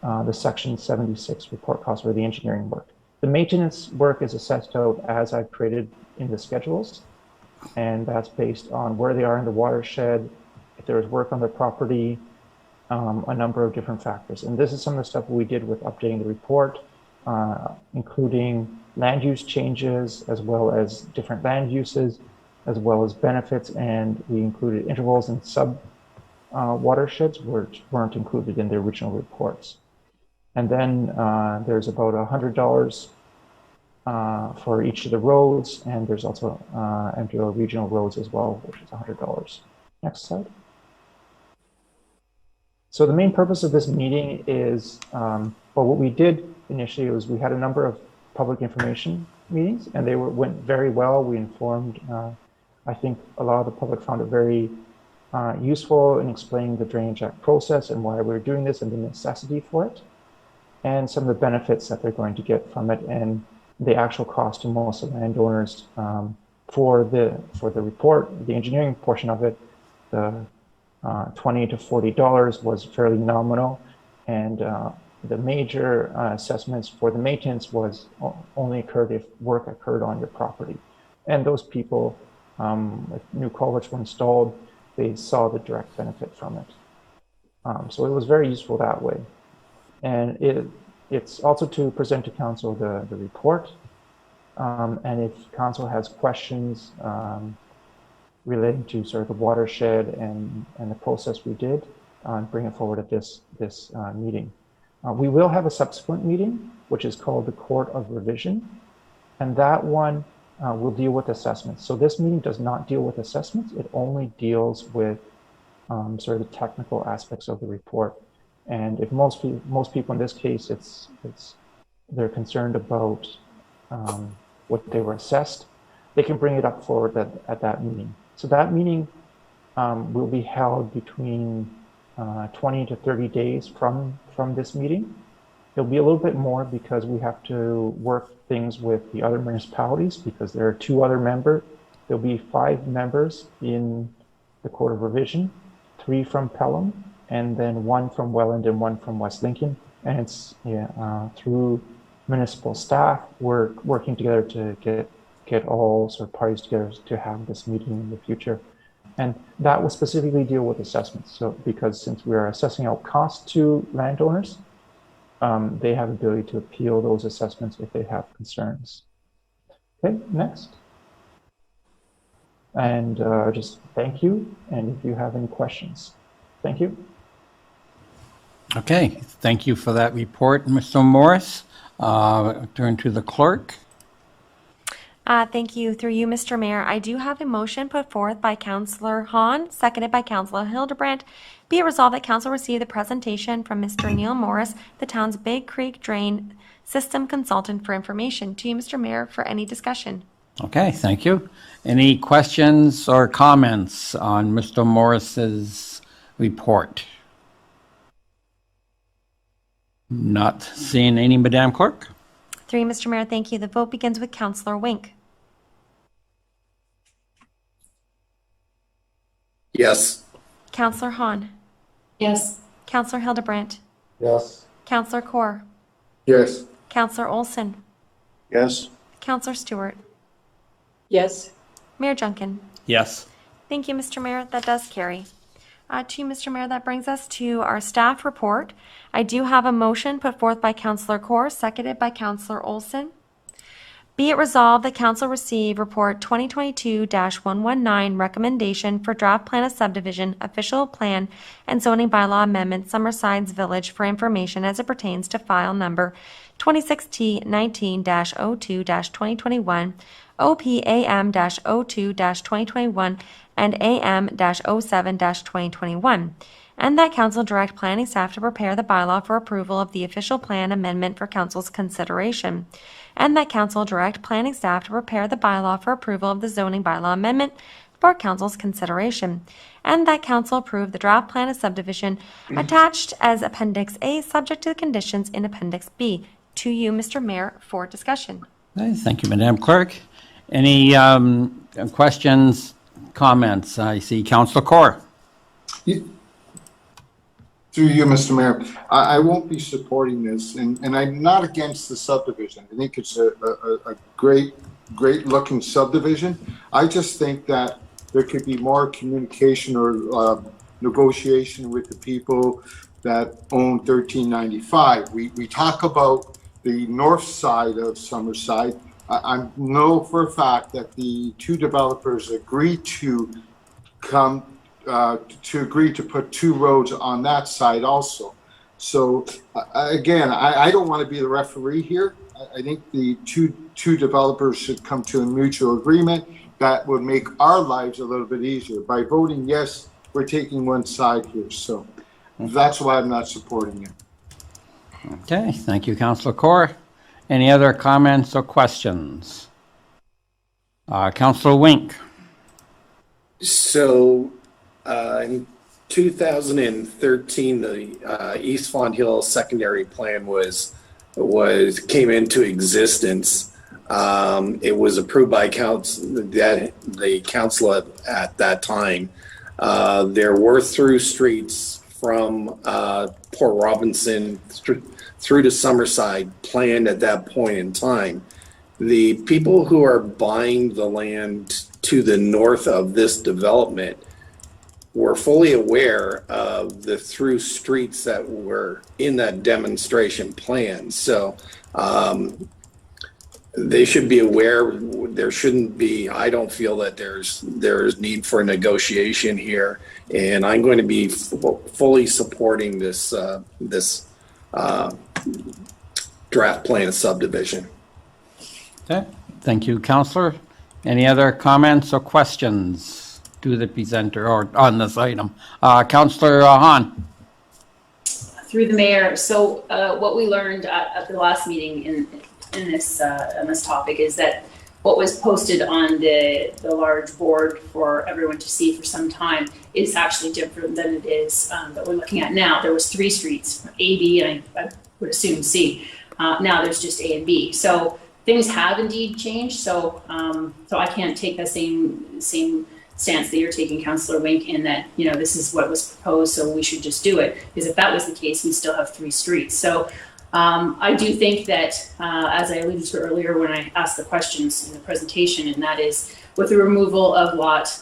the Section 76 report cost or the engineering work. The maintenance work is assessed out as I've created in the schedules, and that's based on where they are in the watershed, if there is work on their property, a number of different factors. And this is some of the stuff we did with updating the report, including land use changes, as well as different land uses, as well as benefits, and we included intervals and sub watersheds which weren't included in the original reports. And then there's about $100 for each of the roads, and there's also MTO regional roads as well, which is $100. Next slide. So the main purpose of this meeting is, well, what we did initially was we had a number of public information meetings, and they went very well. We informed, I think a lot of the public found it very useful in explaining the Drainage Act process and why we're doing this and the necessity for it, and some of the benefits that they're going to get from it, and the actual cost to most of the landowners for the report. The engineering portion of it, the $20 to $40 was fairly nominal, and the major assessments for the maintenance was only occurred if work occurred on your property. And those people, if new culverts were installed, they saw the direct benefit from it. So it was very useful that way. And it's also to present to council the report. And if council has questions relating to sort of the watershed and the process we did, bring it forward at this meeting. We will have a subsequent meeting, which is called the Court of Revision. And that one will deal with assessments. So this meeting does not deal with assessments. It only deals with sort of the technical aspects of the report. And if most people in this case, they're concerned about what they were assessed, they can bring it up forward at that meeting. So that meeting will be held between 20 to 30 days from this meeting. It'll be a little bit more because we have to work things with the other municipalities because there are 2 other members. There'll be 5 members in the Court of Revision, 3 from Pelham, and then 1 from Welland and 1 from West Lincoln. And it's through municipal staff, we're working together to get all sort of parties together to have this meeting in the future. And that will specifically deal with assessments. So because since we are assessing out costs to landowners, they have the ability to appeal those assessments if they have concerns. Okay, next. And just thank you. And if you have any questions, thank you. Okay, thank you for that report, Mr. Morris. Turn to the clerk. Thank you. Through you, Mr. Mayor, I do have a motion put forth by Councillor Hahn, seconded by Councillor Hildebrand. Be it resolved that Council receive the presentation from Mr. Neil Morris, the town's Big Creek Drain System Consultant, for information. To you, Mr. Mayor, for any discussion. Okay, thank you. Any questions or comments on Mr. Morris's report? Not seeing any, Madam Clerk? 3, Mr. Mayor, thank you. The vote begins with Councillor Wink. Yes. Councillor Hahn. Yes. Councillor Hildebrandt. Yes. Councillor Kaur. Yes. Councillor Olson. Yes. Councillor Stewart. Yes. Mayor Junkin. Yes. Thank you, Mr. Mayor. That does carry. To Mr. Mayor, that brings us to our staff report. I do have a motion put forth by Councillor Kaur, seconded by Councillor Olson. Be it resolved that Council receive Report 2022-119 Recommendation for Draft Plan of Subdivision, Official Plan, and Zoning Bylaw Amendment, Summersides Village for information as it pertains to file number 26T19-02-2021, OPAM-02-2021, and AM-07-2021. And that Council direct planning staff to prepare the bylaw for approval of the official plan amendment for Council's consideration. And that Council direct planning staff to prepare the bylaw for approval of the zoning bylaw amendment for Council's consideration. And that Council approve the draft plan of subdivision attached as Appendix A, subject to the conditions in Appendix B. To you, Mr. Mayor, for discussion. Okay, thank you, Madam Clerk. Any questions, comments? I see Councillor Kaur. Through you, Mr. Mayor, I won't be supporting this, and I'm not against the subdivision. I think it's a great looking subdivision. I just think that there could be more communication or negotiation with the people that own 1395. We talk about the north side of Summerside. I know for a fact that the two developers agreed to put two roads on that side also. So again, I don't want to be the referee here. I think the two developers should come to a mutual agreement that would make our lives a little bit easier. By voting yes, we're taking one side here. So that's why I'm not supporting it. Okay, thank you, Councillor Kaur. Any other comments or questions? Councillor Wink. So in 2013, the East Font Hill secondary plan came into existence. It was approved by the council at that time. There were through streets from Port Robinson through to Summerside planned at that point in time. The people who are buying the land to the north of this development were fully aware of the through streets that were in that demonstration plan. So they should be aware. There shouldn't be, I don't feel that there's need for negotiation here. And I'm going to be fully supporting this draft plan of subdivision. Okay, thank you, Councillor. Any other comments or questions to the presenter or on this item? Councillor Hahn. Through the mayor. So what we learned at the last meeting in this topic is that what was posted on the large board for everyone to see for some time is actually different than it is that we're looking at now. There was 3 streets, A, B, and I would assume C. Now there's just A and B. So things have indeed changed. So I can't take the same stance that you're taking, Councillor Wink, in that, you know, this is what was proposed, so we should just do it. Because if that was the case, we still have 3 streets. So I do think that, as I alluded to earlier when I asked the questions in the presentation, and that is with the removal of lot,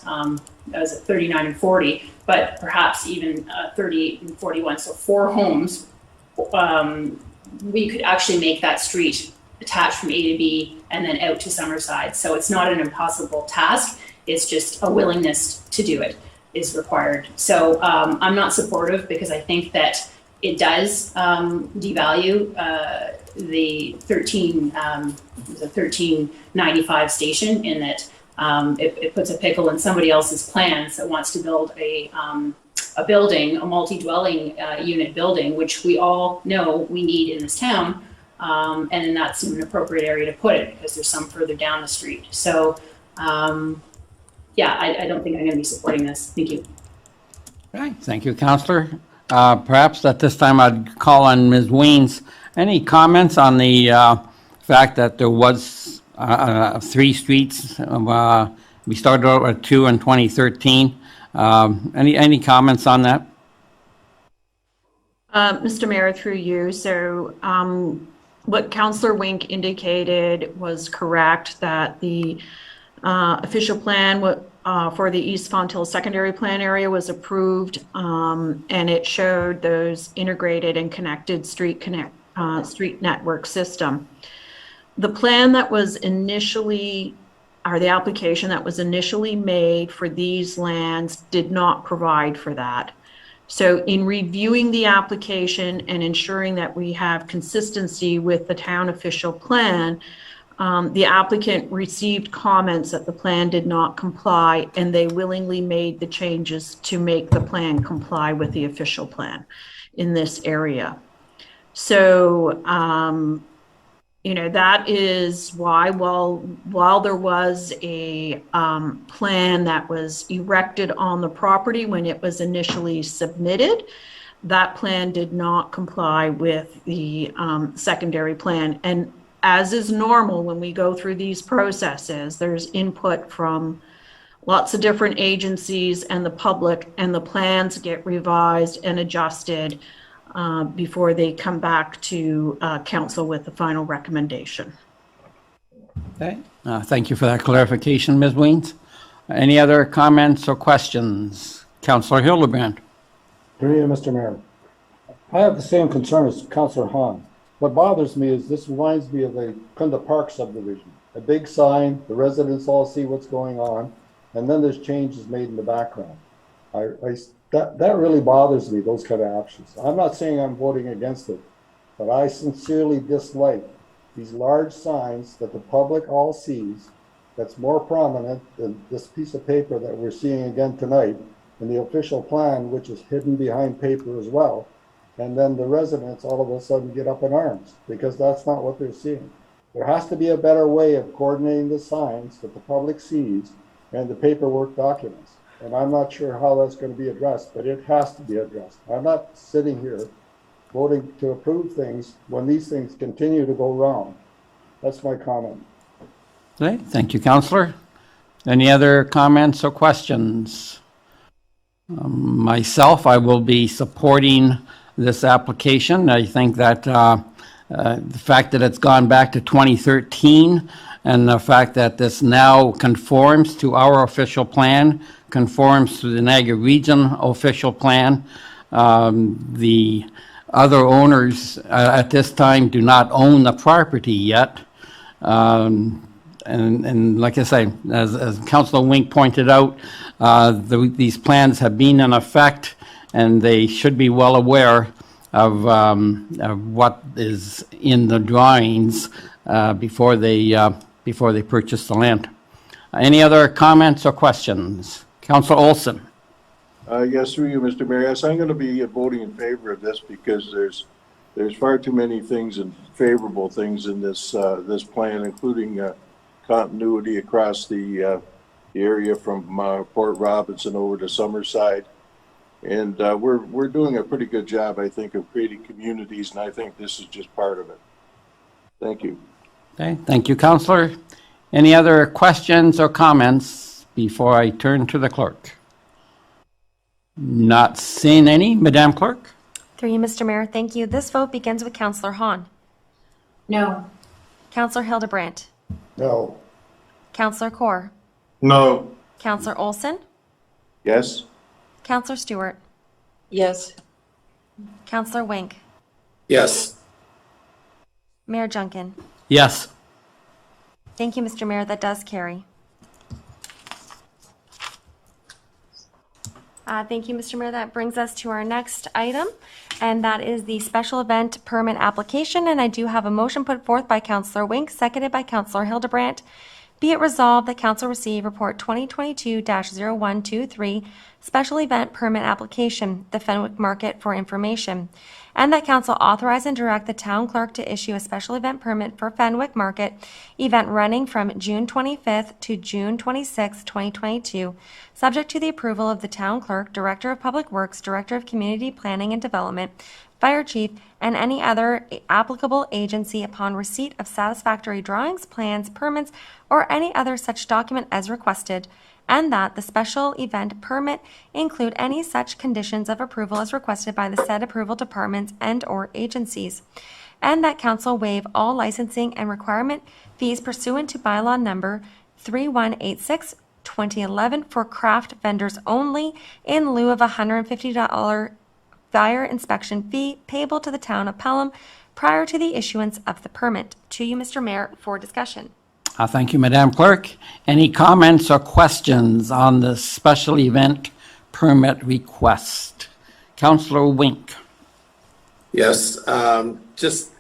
as 39 and 40, but perhaps even 38 and 41, so 4 homes, we could actually make that street attached from A to B and then out to Summerside. So it's not an impossible task. It's just a willingness to do it is required. So I'm not supportive because I think that it does devalue the 1395 station in that it puts a pickle in somebody else's plans that wants to build a building, a multi-dwelling unit building, which we all know we need in this town. And then that's an appropriate area to put it because there's some further down the street. So, yeah, I don't think I'm going to be supporting this. Thank you. Right, thank you, Counselor. Perhaps at this time I'd call on Ms. Weens. Any comments on the fact that there was 3 streets? We started out at 2 in 2013. Any comments on that? Mr. Mayor, through you. So what Councillor Wink indicated was correct, that the official plan for the East Fonthill Secondary Plan area was approved, and it showed those integrated and connected street network system. The plan that was initially, or the application that was initially made for these lands did not provide for that. So in reviewing the application and ensuring that we have consistency with the town official plan, the applicant received comments that the plan did not comply, and they willingly made the changes to make the plan comply with the official plan in this area. So, you know, that is why while there was a plan that was erected on the property when it was initially submitted, that plan did not comply with the secondary plan. And as is normal when we go through these processes, there's input from lots of different agencies and the public, and the plans get revised and adjusted before they come back to council with the final recommendation. Okay. Thank you for that clarification, Ms. Weens. Any other comments or questions? Councillor Hildebrand. Through you, Mr. Mayor. I have the same concern as Councillor Hahn. What bothers me is this reminds me of the Kunda Park subdivision. A big sign, the residents all see what's going on, and then there's changes made in the background. That really bothers me, those kind of actions. I'm not saying I'm voting against it, but I sincerely dislike these large signs that the public all sees, that's more prominent than this piece of paper that we're seeing again tonight, and the official plan, which is hidden behind paper as well. And then the residents all of a sudden get up in arms because that's not what they're seeing. There has to be a better way of coordinating the signs that the public sees and the paperwork documents. And I'm not sure how that's going to be addressed, but it has to be addressed. I'm not sitting here voting to approve things when these things continue to go wrong. That's my comment. Okay, thank you, Councillor. Any other comments or questions? Myself, I will be supporting this application. I think that the fact that it's gone back to 2013 and the fact that this now conforms to our official plan, conforms to the Niagara Region official plan. The other owners at this time do not own the property yet. And like I say, as Councillor Wink pointed out, these plans have been in effect, and they should be well aware of what is in the drawings before they purchase the land. Any other comments or questions? Councillor Olson. Yes, through you, Mr. Mayor. Yes, I'm going to be voting in favor of this because there's far too many things and favorable things in this this plan, including continuity across the area from Port Robinson over to Summerside. And we're doing a pretty good job, I think, of creating communities, and I think this is just part of it. Thank you. Okay, thank you, Councillor. Any other questions or comments before I turn to the clerk? Not seeing any. Madam Clerk? Through you, Mr. Mayor, thank you. This vote begins with Councillor Hahn. No. Councillor Hildebrandt. No. Councillor Kaur. No. Councillor Olson. Yes? Councillor Stewart. Yes. Councillor Wink. Yes. Mayor Junkin. Yes. Thank you, Mr. Mayor. That does carry. Thank you, Mr. Mayor. That brings us to our next item, and that is the special event permit application. And I do have a motion put forth by Councillor Wink, seconded by Councillor Hildebrandt, Be it resolved that council receive report 2022-0123, special event permit application, the Fenwick Market, for information, and that council authorize and direct the town clerk to issue a special event permit for Fenwick Market event running from June 25th to June 26th, 2022, subject to the approval of the town clerk, director of public works, director of community planning and development, fire chief, and any other applicable agency upon receipt of satisfactory drawings, plans, permits, or any other such document as requested, and that the special event permit include any such conditions of approval as requested by the said approval departments and/or agencies, and that council waive all licensing and requirement fees pursuant to bylaw number 3186/2011 for craft vendors only, in lieu of a $150 fire inspection fee payable to the town of Pelham prior to the issuance of the permit. To you, Mr. Mayor, for discussion. Thank you, Madam Clerk. Any comments or questions on the special event permit request? Councillor Wink. Yes, this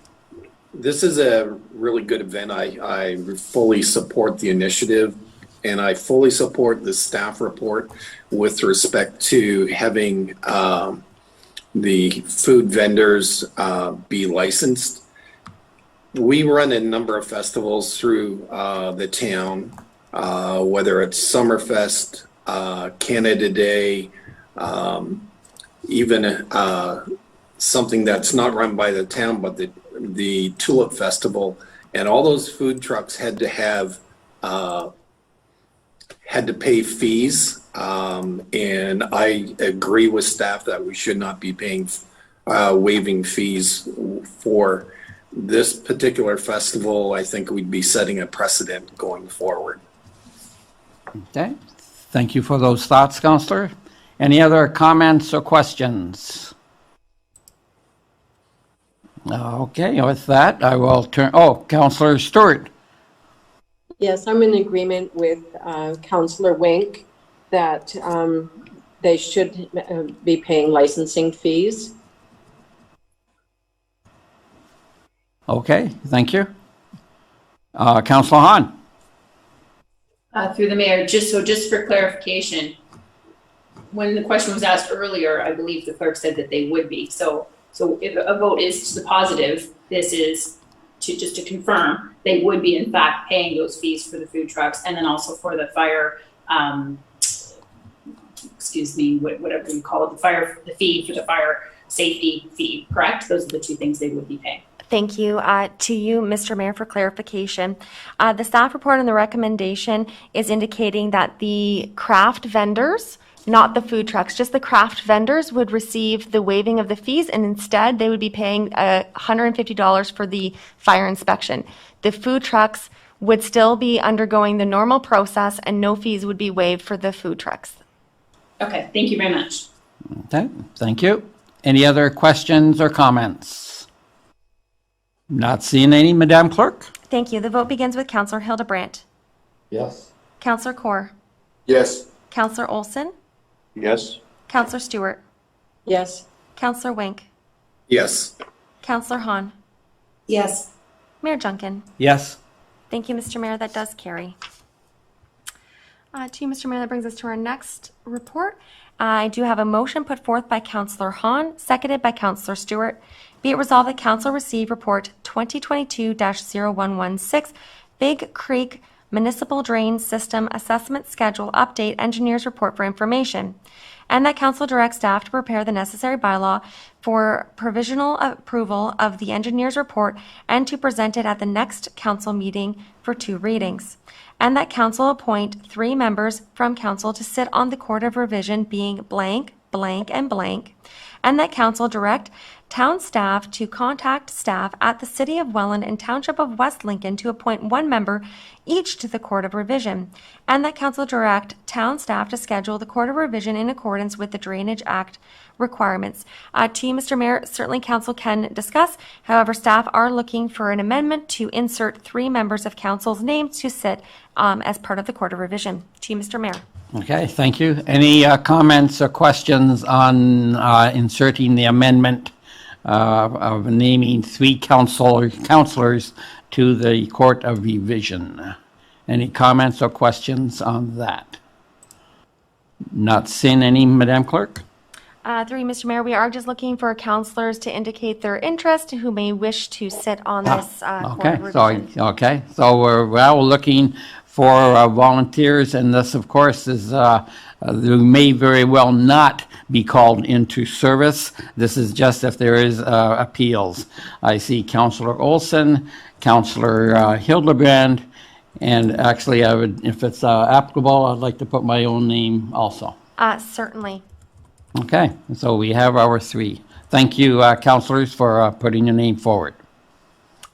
is a really good event. I fully support the initiative, and I fully support the staff report with respect to having the food vendors be licensed. We run a number of festivals through the town, whether it's Summerfest, Canada Day, even something that's not run by the town, but the Tulip Festival, and all those food trucks had to pay fees. And I agree with staff that we should not be waiving fees for this particular festival. I think we'd be setting a precedent going forward. Okay, thank you for those thoughts, Councillor. Any other comments or questions? Okay, with that, I will turn, Councillor Stewart. Yes, I'm in agreement with Councillor Wink that they should be paying licensing fees. Okay, thank you. Councillor Hahn. Through the mayor, just for clarification, when the question was asked earlier, I believe the clerk said that they would be. So if a vote is to the positive, this is just to confirm, they would be in fact paying those fees for the food trucks, and then also for the fire, whatever you call it, the fee for the fire safety fee, correct? Those are the two things they would be paying. Thank you. To you, Mr. Mayor, for clarification. The staff report and the recommendation is indicating that the craft vendors, not the food trucks, just the craft vendors would receive the waiving of the fees, and instead they would be paying $150 for the fire inspection. The food trucks would still be undergoing the normal process, and no fees would be waived for the food trucks. Okay, thank you very much. Okay, thank you. Any other questions or comments? Not seeing any, Madam Clerk? Thank you. The vote begins with Councillor Hildebrandt. Yes. Councillor Kaur. Yes. Councillor Olson. Yes. Councillor Stewart. Yes. Councillor Wink. Yes. Councillor Hahn. Yes. Mayor Junkin. Yes. Thank you, Mr. Mayor. That does carry. To you, Mr. Mayor, that brings us to our next report. I do have a motion put forth by Councillor Hahn, seconded by Councillor Stewart. Be it resolved that Council receive report 2022-0116, Big Creek Municipal Drain System Assessment Schedule Update Engineers Report for information, and that Council direct staff to prepare the necessary bylaw for provisional approval of the engineer's report and to present it at the next council meeting for 2 readings. And that Council appoint 3 members from Council to sit on the Court of Revision, being blank, blank, and blank. And that Council direct town staff to contact staff at the City of Welland and Township of West Lincoln to appoint 1 member each to the Court of Revision. And that Council direct town staff to schedule the Court of Revision in accordance with the Drainage Act requirements. To you, Mr. Mayor, certainly Council can discuss. However, staff are looking for an amendment to insert 3 members of Council's names to sit as part of the Court of Revision. To you, Mr. Mayor. Okay, thank you. Any comments or questions on inserting the amendment of naming 3 councilors to the Court of Revision? Any comments or questions on that? Not seeing any, Madam Clerk? Through you, Mr. Mayor, we are just looking for counselors to indicate their interest who may wish to sit on this Board of Revision. Okay, so we're well looking for volunteers, and this, of course, is, they may very well not be called into service. This is just if there is appeals. I see Councillor Olson, Councillor Hildebrand, and actually, I would, if it's applicable, I'd like to put my own name also. Certainly. Okay, so we have our three. Thank you, councillors, for putting your name forward.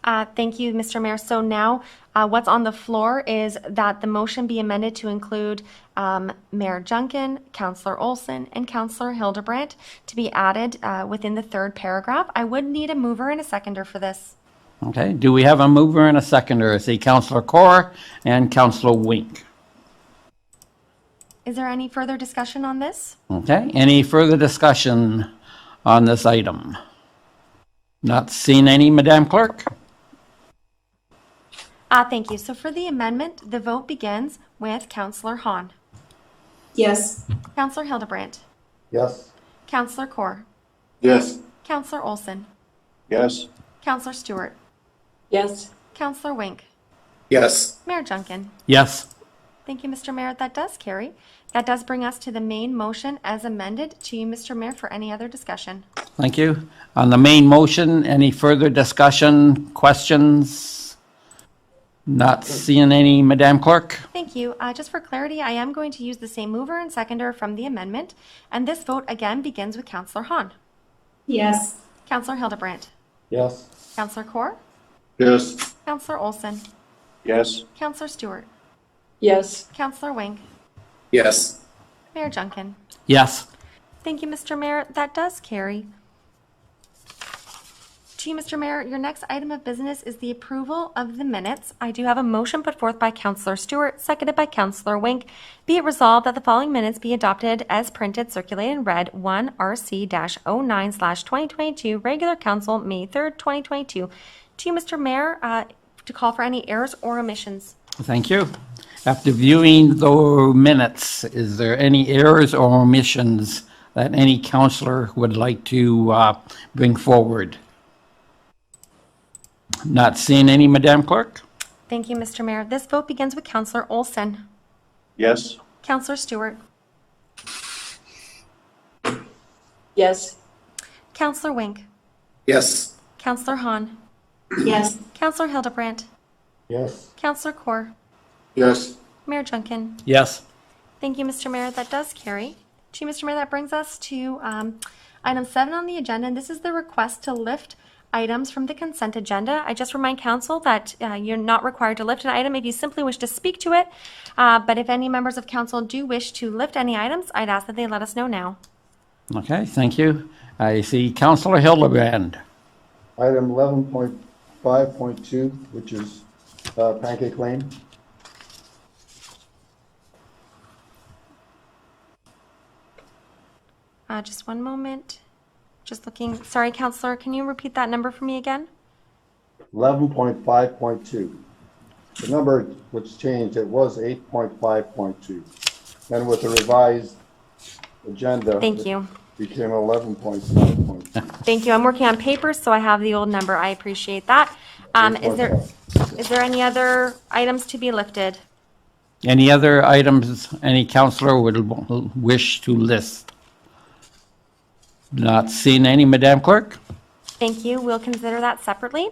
Thank you, Mr. Mayor. So now, what's on the floor is that the motion be amended to include Mayor Junkin, Councillor Olson, and Councillor Hildebrandt to be added within the third paragraph. I would need a mover and a seconder for this. Okay, do we have a mover and a seconder? I see Councillor Kaur and Councillor Wink. Is there any further discussion on this? Okay, any further discussion on this item? Not seeing any, Madam Clerk? Thank you. So for the amendment, the vote begins with Councillor Hahn, Yes. Councillor Hildebrandt, Yes. Councillor Kaur, Yes. Councillor Olson, Yes. Councillor Stewart, Yes. Councillor Wink, Yes. Mayor Junkin. Yes. Thank you, Mr. Mayor. That does carry. That does bring us to the main motion as amended. To you, Mr. Mayor, for any other discussion. Thank you. On the main motion, any further discussion, questions? Not seeing any, Madam Clerk? Thank you. Just for clarity, I am going to use the same mover and seconder from the amendment. And this vote again begins with Councillor Hahn, Yes. Councillor Hildebrandt, Yes. Councillor Kaur, Yes. Councillor Olson, Yes. Councillor Stewart, Yes. Councillor Wink, Yes. Mayor Junkin. Yes. Thank you, Mr. Mayor. That does carry. To you, Mr. Mayor, your next item of business is the approval of the minutes. I do have a motion put forth by Councillor Stewart, seconded by Councillor Wink. Be it resolved that the following minutes be adopted as printed, circulated, and read. 1 RC-09/2022, regular council, May 3rd, 2022. To you, Mr. Mayor, to call for any errors or omissions. Thank you. After viewing the minutes, is there any errors or omissions that any councillor would like to bring forward? Not seeing any, Madam Clerk? Thank you, Mr. Mayor. This vote begins with Councillor Olson, Yes. Councillor Stewart, Yes. Councillor Wink, Yes. Councillor Hahn, Yes. Councillor Hildebrandt, Yes. Councillor Kaur, Yes. Mayor Junkin. Yes. Thank you, Mr. Mayor. That does carry. To you, Mr. Mayor, that brings us to item 7 on the agenda, and this is the request to lift items from the consent agenda. I just remind council that you're not required to lift an item if you simply wish to speak to it. But if any members of council do wish to lift any items, I'd ask that they let us know now. Okay, thank you. I see Councillor Hildebrand. Item 11.5.2, which is Pancake Lane. Just one moment. Just looking. Sorry, Councillor, can you repeat that number for me again? 11.5.2. The number was changed, it was 8.5.2. And with the revised agenda. Thank you. It became 11.5.2. Thank you. I'm working on papers, so I have the old number. I appreciate that. Is there any other items to be lifted? Any other items any councillor would wish to list? Not seeing any, Madam Clerk? Thank you. We'll consider that separately.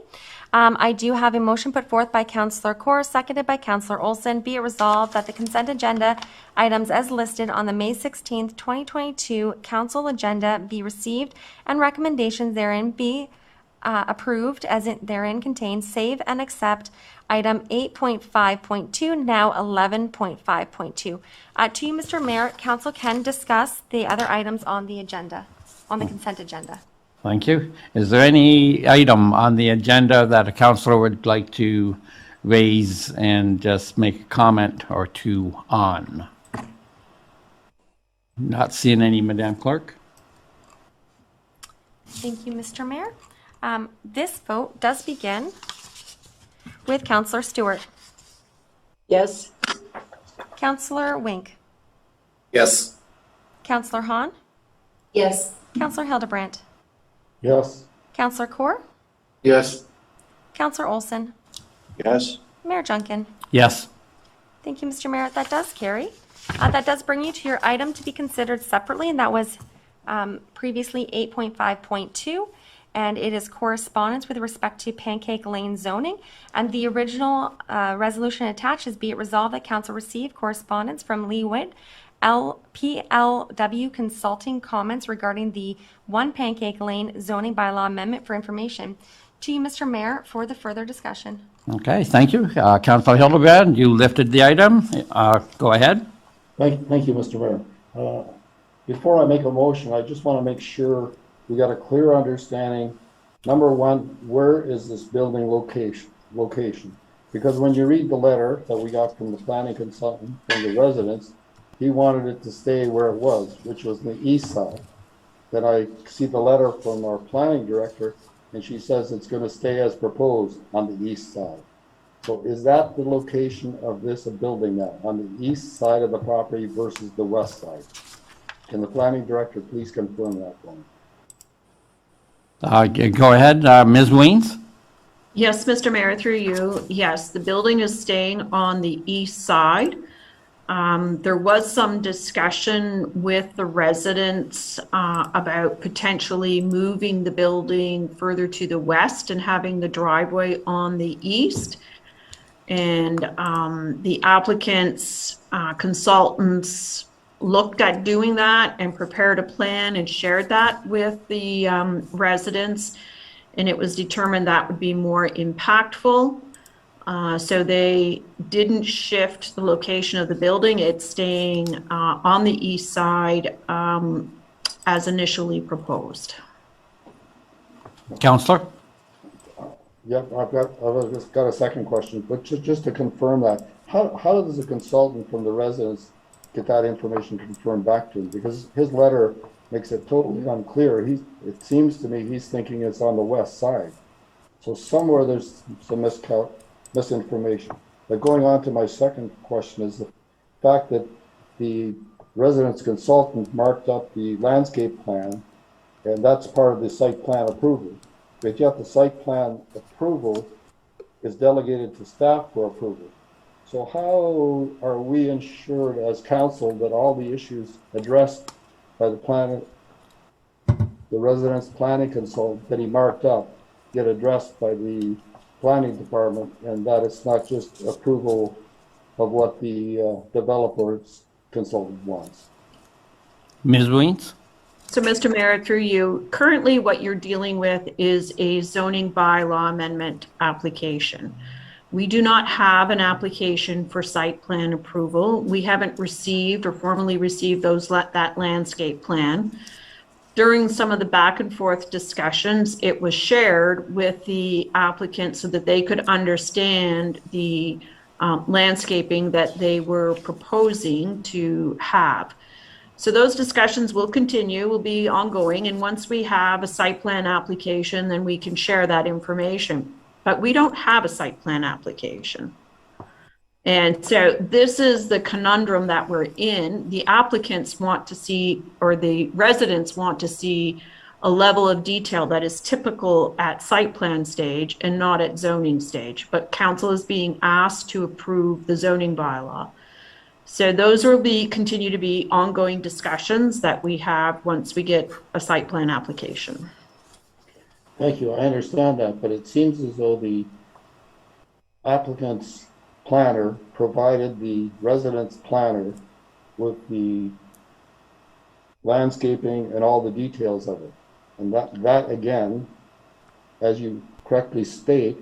I do have a motion put forth by Councillor Kaur, seconded by Councillor Olson. Be it resolved that the consent agenda items as listed on the May 16th, 2022 council agenda be received and recommendations therein be approved as it therein contains, save and accept item 8.5.2, now 11.5.2. To you, Mr. Mayor, council can discuss the other items on the agenda, on the consent agenda. Thank you. Is there any item on the agenda that a councillor would like to raise and just make a comment or two on? Not seeing any, Madam Clerk? Thank you, Mr. Mayor. This vote does begin with Councillor Stewart, Yes. Counselor Wink, Yes. Counselor Hahn, Yes. Counselor Hildebrandt, Yes. Counselor Kaur, Yes. Counselor Olson, Yes. Mayor Junkin. Yes. Thank you, Mr. Mayor. That does carry. That does bring you to your item to be considered separately, and that was previously 8.5.2, and it is correspondence with respect to Pancake Lane zoning. And the original resolution attached is be it resolved that council receive correspondence from Lee Witt, PLW Consulting comments regarding the 1 Pancake Lane zoning bylaw amendment for information. To you, Mr. Mayor, for the further discussion. Okay, thank you. Councilor Hildebrand, you lifted the item. Go ahead. Thank you, Mr. Mayor. Before I make a motion, I just want to make sure we got a clear understanding. Number one, where is this building location? Because when you read the letter that we got from the planning consultant, from the residents, he wanted it to stay where it was, which was the east side. Then I see the letter from our planning director, and she says it's going to stay as proposed on the east side. So is that the location of this building now, on the east side of the property versus the west side? Can the planning director please confirm that for me? Go ahead, Ms. Weens. Yes, Mr. Mayor, through you. Yes, the building is staying on the east side. There was some discussion with the residents about potentially moving the building further to the west and having the driveway on the east. And the applicant's consultants looked at doing that and prepared a plan and shared that with the residents. And it was determined that would be more impactful. So they didn't shift the location of the building. It's staying on the east side as initially proposed. Councilor? Yep, I've just got a second question, but just to confirm that, how does the consultant from the residents get that information confirmed back to him? Because his letter makes it totally unclear. It seems to me he's thinking it's on the west side. So somewhere there's some misinformation. But going on to my second question is the fact that the residents consultant marked up the landscape plan, and that's part of the site plan approval. But yet the site plan approval is delegated to staff for approval. So how are we ensured as council that all the issues addressed by the residence planning consultant that he marked up get addressed by the planning department, and that it's not just approval of what the developer's consultant wants? Ms. Weens? So, Mr. Mayor, through you, currently what you're dealing with is a zoning bylaw amendment application. We do not have an application for site plan approval. We haven't received or formally received that landscape plan. During some of the back and forth discussions, it was shared with the applicant so that they could understand the landscaping that they were proposing to have. So those discussions will continue, will be ongoing, and once we have a site plan application, then we can share that information. But we don't have a site plan application. And so this is the conundrum that we're in. The applicants want to see, or the residents want to see, a level of detail that is typical at site plan stage and not at zoning stage. But council is being asked to approve the zoning bylaw. So those will continue to be ongoing discussions that we have once we get a site plan application. Thank you. I understand that, but it seems as though the applicant's planner provided the resident's planner with the landscaping and all the details of it. And that again, as you correctly state,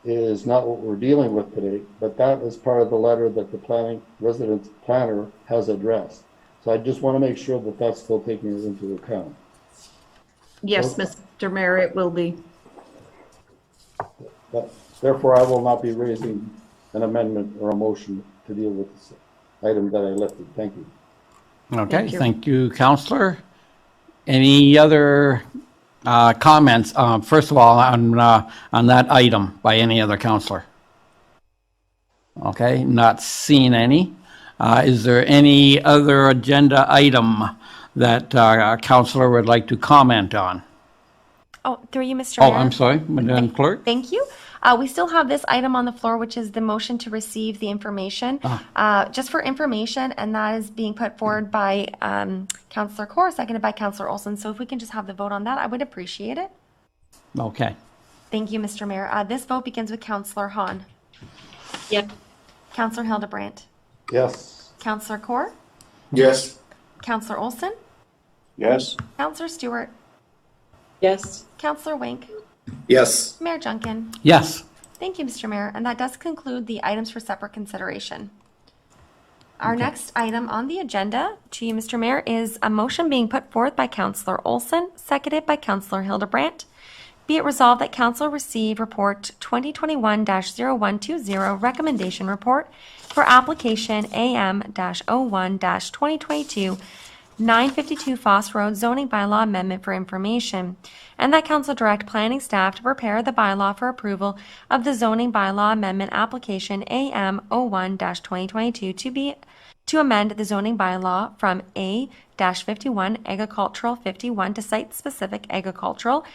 is not what we're dealing with today, but that is part of the letter that the resident's planner has addressed. So I just want to make sure that that's still taken into account. Yes, Mr. Mayor, it will be. Therefore, I will not be raising an amendment or a motion to deal with this item that I lifted. Thank you. Okay, thank you, Councillor. Any other comments, first of all, on that item by any other councillor? Okay, not seeing any. Is there any other agenda item that a counselor would like to comment on? Oh, through you, Mr. Oh, Mayor. I'm sorry, Madam Clerk? Thank you. We still have this item on the floor, which is the motion to receive the information, just for information, and that is being put forward by Councillor Kaur, seconded by Councillor Olson. So if we can just have the vote on that, I would appreciate it. Okay. Thank you, Mr. Mayor. This vote begins with Councillor Hahn. Yep. Councillor Hildebrandt. Yes. Councillor Kaur. Yes. Councillor Olson. Yes? Councillor Stewart. Yes. Councillor Wink. Yes. Mayor Junkin. Yes. Thank you, Mr. Mayor. And that does conclude the items for separate consideration. Our next item on the agenda, to you, Mr. Mayor, is a motion being put forth by Councillor Olson, seconded by Councillor Hildebrandt. Be it resolved that Council receive Report 2021-0120 Recommendation Report for Application AM-01-2022 952 Foss Road Zoning Bylaw Amendment for information, and that Council direct planning staff to prepare the bylaw for approval of the zoning bylaw amendment application AM-01-2022 to amend the zoning bylaw from A-51 agricultural 51 to site-specific agricultural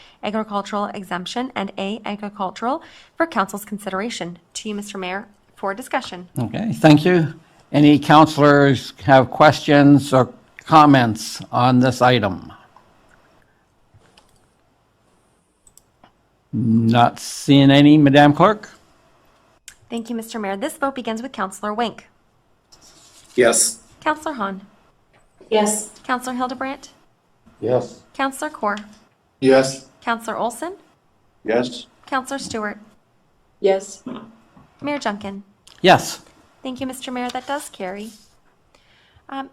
exemption, and A agricultural for Council's consideration. To you, Mr. Mayor, for discussion. Okay, thank you. Any counselors have questions or comments on this item? Not seeing any, Madam Clerk? Thank you, Mr. Mayor. This vote begins with Councillor Wink. Yes. Councillor Hahn. Yes. Councillor Hildebrandt. Yes. Councillor Kaur. Yes. Councillor Olson. Yes? Councillor Stewart. Yes. Mayor Junkin. Yes. Thank you, Mr. Mayor. That does carry.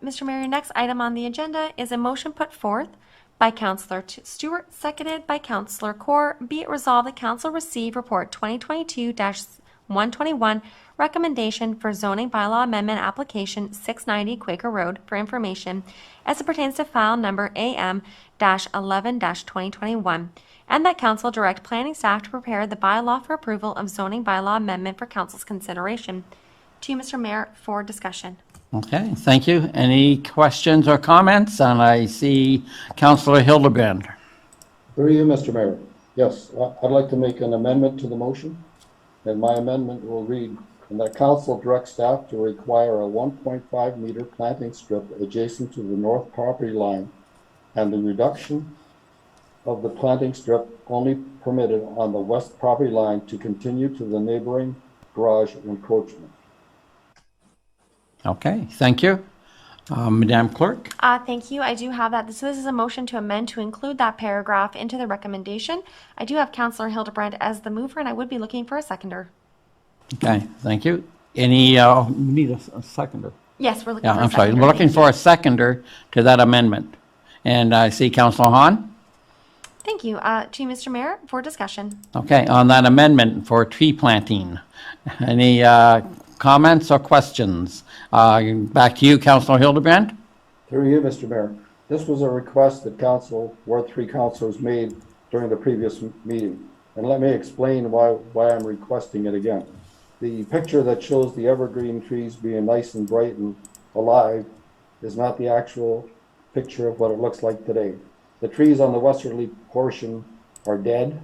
Mr. Mayor, your next item on the agenda is a motion put forth by Councillor Stewart, seconded by Councillor Kaur. Be it resolved that Council receive Report 2022-121 Recommendation for Zoning Bylaw Amendment Application 690 Quaker Road for information as it pertains to file number AM-11-2021, and that Council direct planning staff to prepare the bylaw for approval of zoning bylaw amendment for Council's consideration. To you, Mr. Mayor, for discussion. Okay, thank you. Any questions or comments? And I see Councillor Hildebrandt. Through you, Mr. Mayor. Yes, I'd like to make an amendment to the motion, and my amendment will read, and that council directs staff to require a 1.5 meter planting strip adjacent to the north property line, and the reduction of the planting strip only permitted on the west property line to continue to the neighboring garage encroachment. Okay, thank you. Madam Clerk? Thank you. I do have that. So this is a motion to amend to include that paragraph into the recommendation. I do have Councillor Hildebrandt as the mover, and I would be looking for a seconder. Okay, thank you. Any, we need a seconder. Yes, we're looking Yeah, for a I'm sorry. seconder. We're looking Thank for a seconder to that amendment. And I see Councillor Hahn. Thank you. To you, Mr. Mayor, for discussion. Okay, on that amendment for tree planting. Any comments or questions? Back to you, Councillor Hildebrandt. Through you, Mr. Mayor. This was a request that Ward 3 councilors made during the previous meeting. And let me explain why I'm requesting it again. The picture that shows the evergreen trees being nice and bright and alive is not the actual picture of what it looks like today. The trees on the westerly portion are dead,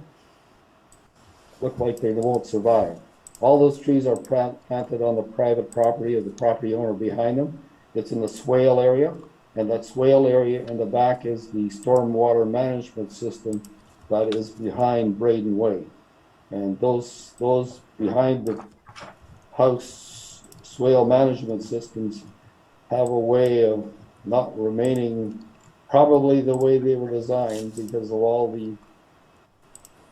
look like they won't survive. All those trees are planted on the private property of the property owner behind them. It's in the swale area, and that swale area in the back is the stormwater management system that is behind Braden Way. And those behind the house swale management systems have a way of not remaining probably the way they were designed because of all the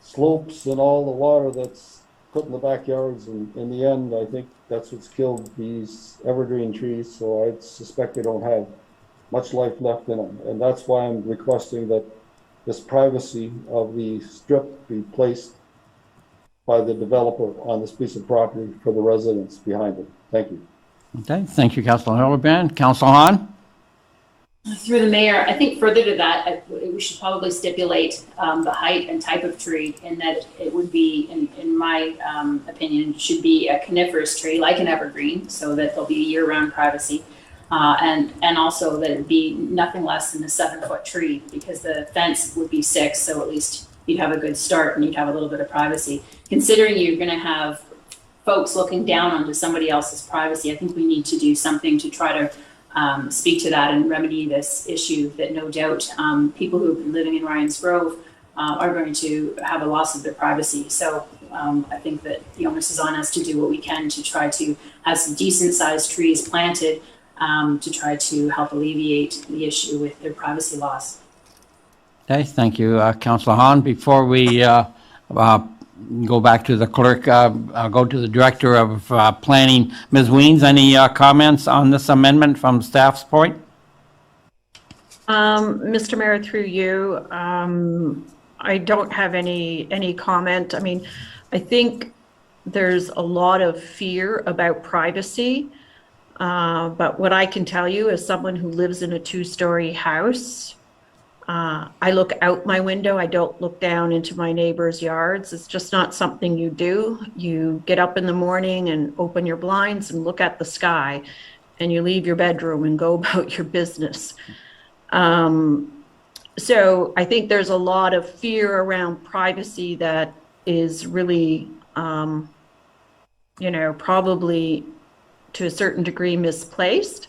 slopes and all the water that's put in the backyards, and in the end, I think that's what's killed these evergreen trees, so I suspect they don't have much life left in them, and that's why I'm requesting that this privacy of the strip be placed by the developer on this piece of property for the residents behind it. Thank you. Okay, thank you, Councillor Hildebrandt. Councillor Hahn? Through the mayor, I think further to that, we should probably stipulate the height and type of tree, and that it would be, in my opinion, should be a coniferous tree, like an evergreen, so that there'll be year-round privacy. And also that it'd be nothing less than a 7-foot tree, because the fence would be 6, so at least you'd have a good start and you'd have a little bit of privacy. Considering you're going to have folks looking down onto somebody else's privacy, I think we need to do something to try to speak to that and remedy this issue that no doubt people who have been living in Ryan's Grove are going to have a loss of their privacy. So I think that the onus is on us to do what we can to try to have some decent sized trees planted to try to help alleviate the issue with their privacy loss. Okay, thank you, Councillor Hahn. Before we go back to the clerk, I'll go to the Director of Planning. Ms. Weens, any comments on this amendment from staff's point? Mr. Mayor, through you, I don't have any comment. I mean, I think there's a lot of fear about privacy, but what I can tell you as someone who lives in a 2-story house, I look out my window. I don't look down into my neighbors' yards. It's just not something you do. You get up in the morning and open your blinds and look at the sky, and you leave your bedroom and go about your business. So I think there's a lot of fear around privacy that is really, probably to a certain degree misplaced.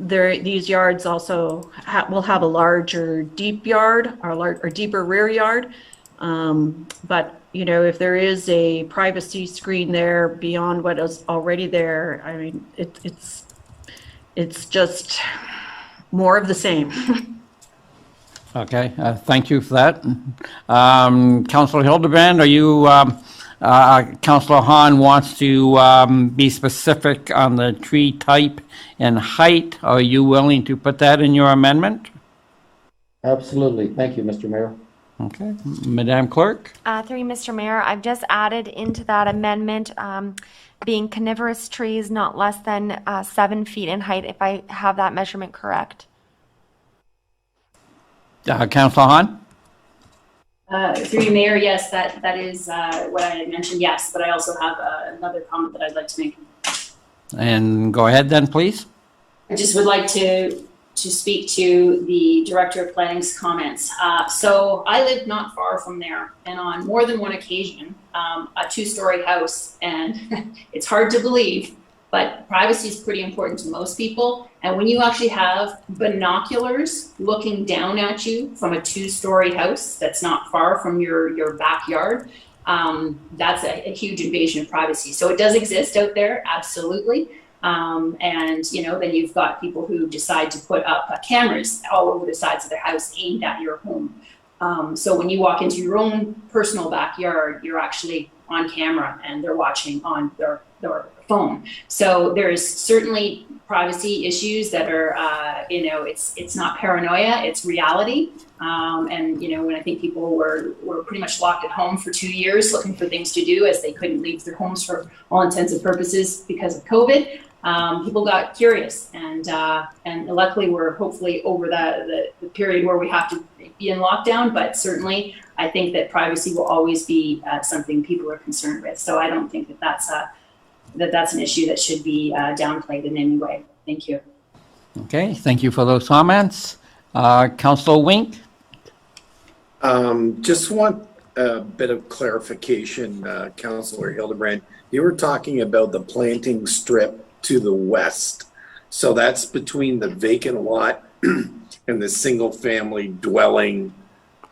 These yards also will have a larger deep yard or deeper rear yard. But, if there is a privacy screen there beyond what is already there, I mean, it's just more of the same. Okay, thank you for that. Councillor Hildebrand, are you, Councillor Hahn wants to be specific on the tree type and height. Are you willing to put that in your amendment? Absolutely. Thank you, Mr. Mayor. Okay, Madam Clerk? Through you, Mr. Mayor, I've just added into that amendment being coniferous trees not less than 7 feet in height, if I have that measurement correct. Councillor Hahn? Through you, Mayor, yes, that is what I had mentioned, yes, but I also have another comment that I'd like to make. And go ahead then, please. I just would like to speak to the Director of Planning's comments. So I live not far from there, and on more than one occasion, a 2-story house, and it's hard to believe, but privacy is pretty important to most people. And when you actually have binoculars looking down at you from a 2-story house that's not far from your backyard, that's a huge invasion of privacy. So it does exist out there, absolutely. And then you've got people who decide to put up cameras all over the sides of their house aimed at your home. So when you walk into your own personal backyard, you're actually on camera and they're watching on their phone. So there's certainly privacy issues that are, it's not paranoia, it's reality. And when I think people were pretty much locked at home for 2 years looking for things to do as they couldn't leave their homes for all intents and purposes because of COVID, people got curious, and luckily we're hopefully over the period where we have to be in lockdown, but certainly I think that privacy will always be something people are concerned with. So I don't think that that's an issue that should be downplayed in any way. Thank you. Okay, thank you for those comments. Councillor Wink? Just want a bit of clarification, Councillor Hildebrand. You were talking about the planting strip to the west. So that's between the vacant lot and the single-family dwelling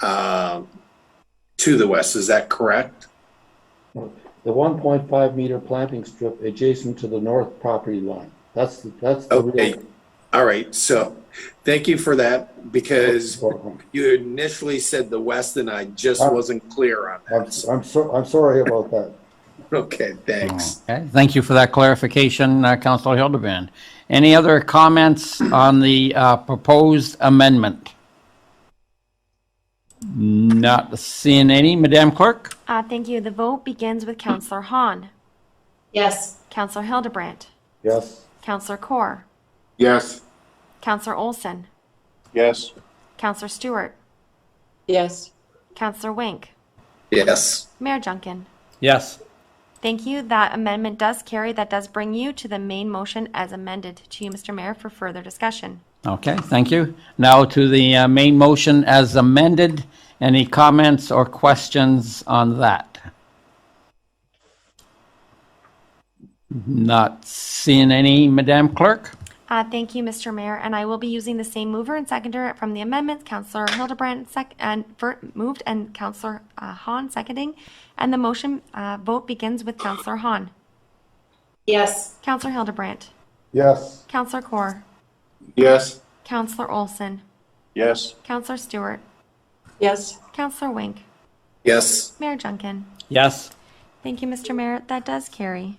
to the west. Is that correct? The 1.5 meter planting strip adjacent to the north property line. That's the Okay. real. All right. So thank you for that, because you initially said the west and I just wasn't clear on that. I'm sorry about that. Okay, thanks. Okay, thank you for that clarification, Councillor Hildebrand. Any other comments on the proposed amendment? Not seeing any. Madam Clerk? Thank you. The vote begins with Councillor Hahn. Yes. Councillor Hildebrand. Yes. Councillor Kaur. Yes. Counselor Olson, Yes. Counselor Stewart, Yes. Counselor Wink, Yes. Mayor Junkin. Yes. Thank you. That amendment does carry. That does bring you to the main motion as amended. To you, Mr. Mayor, for further discussion. Okay, thank you. Now to the main motion as amended. Any comments or questions on that? Not seeing any, Madam Clerk? Thank you, Mr. Mayor, and I will be using the same mover and seconder from the amendments. Counselor Hildebrand moved and Counselor Hahn seconding. And the motion vote begins with Counselor Hahn. Yes. Counselor Hildebrand. Yes. Counselor Kaur. Yes. Counselor Olson. Yes. Counselor Stewart. Yes. Counselor Wink. Yes. Mayor Junkin. Yes. Thank you, Mr. Mayor. That does carry.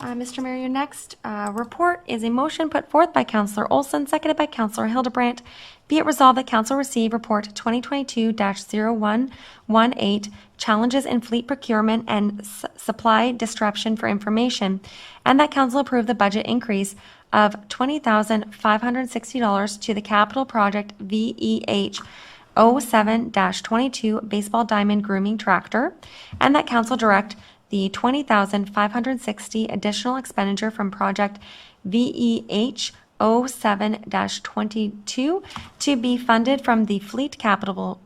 Mr. Mayor, your next report is a motion put forth by Counselor Olson, seconded by Counselor Hildebrandt. Be it resolved that Council receive Report 2022-0118, Challenges in Fleet Procurement and Supply Disruption for Information, and that Council approve the budget increase of $20,560 to the capital project VEH 07-22 Baseball Diamond Grooming Tractor, and that Council direct the $20,560 additional expenditure from project VEH 07-22 to be funded from the fleet capital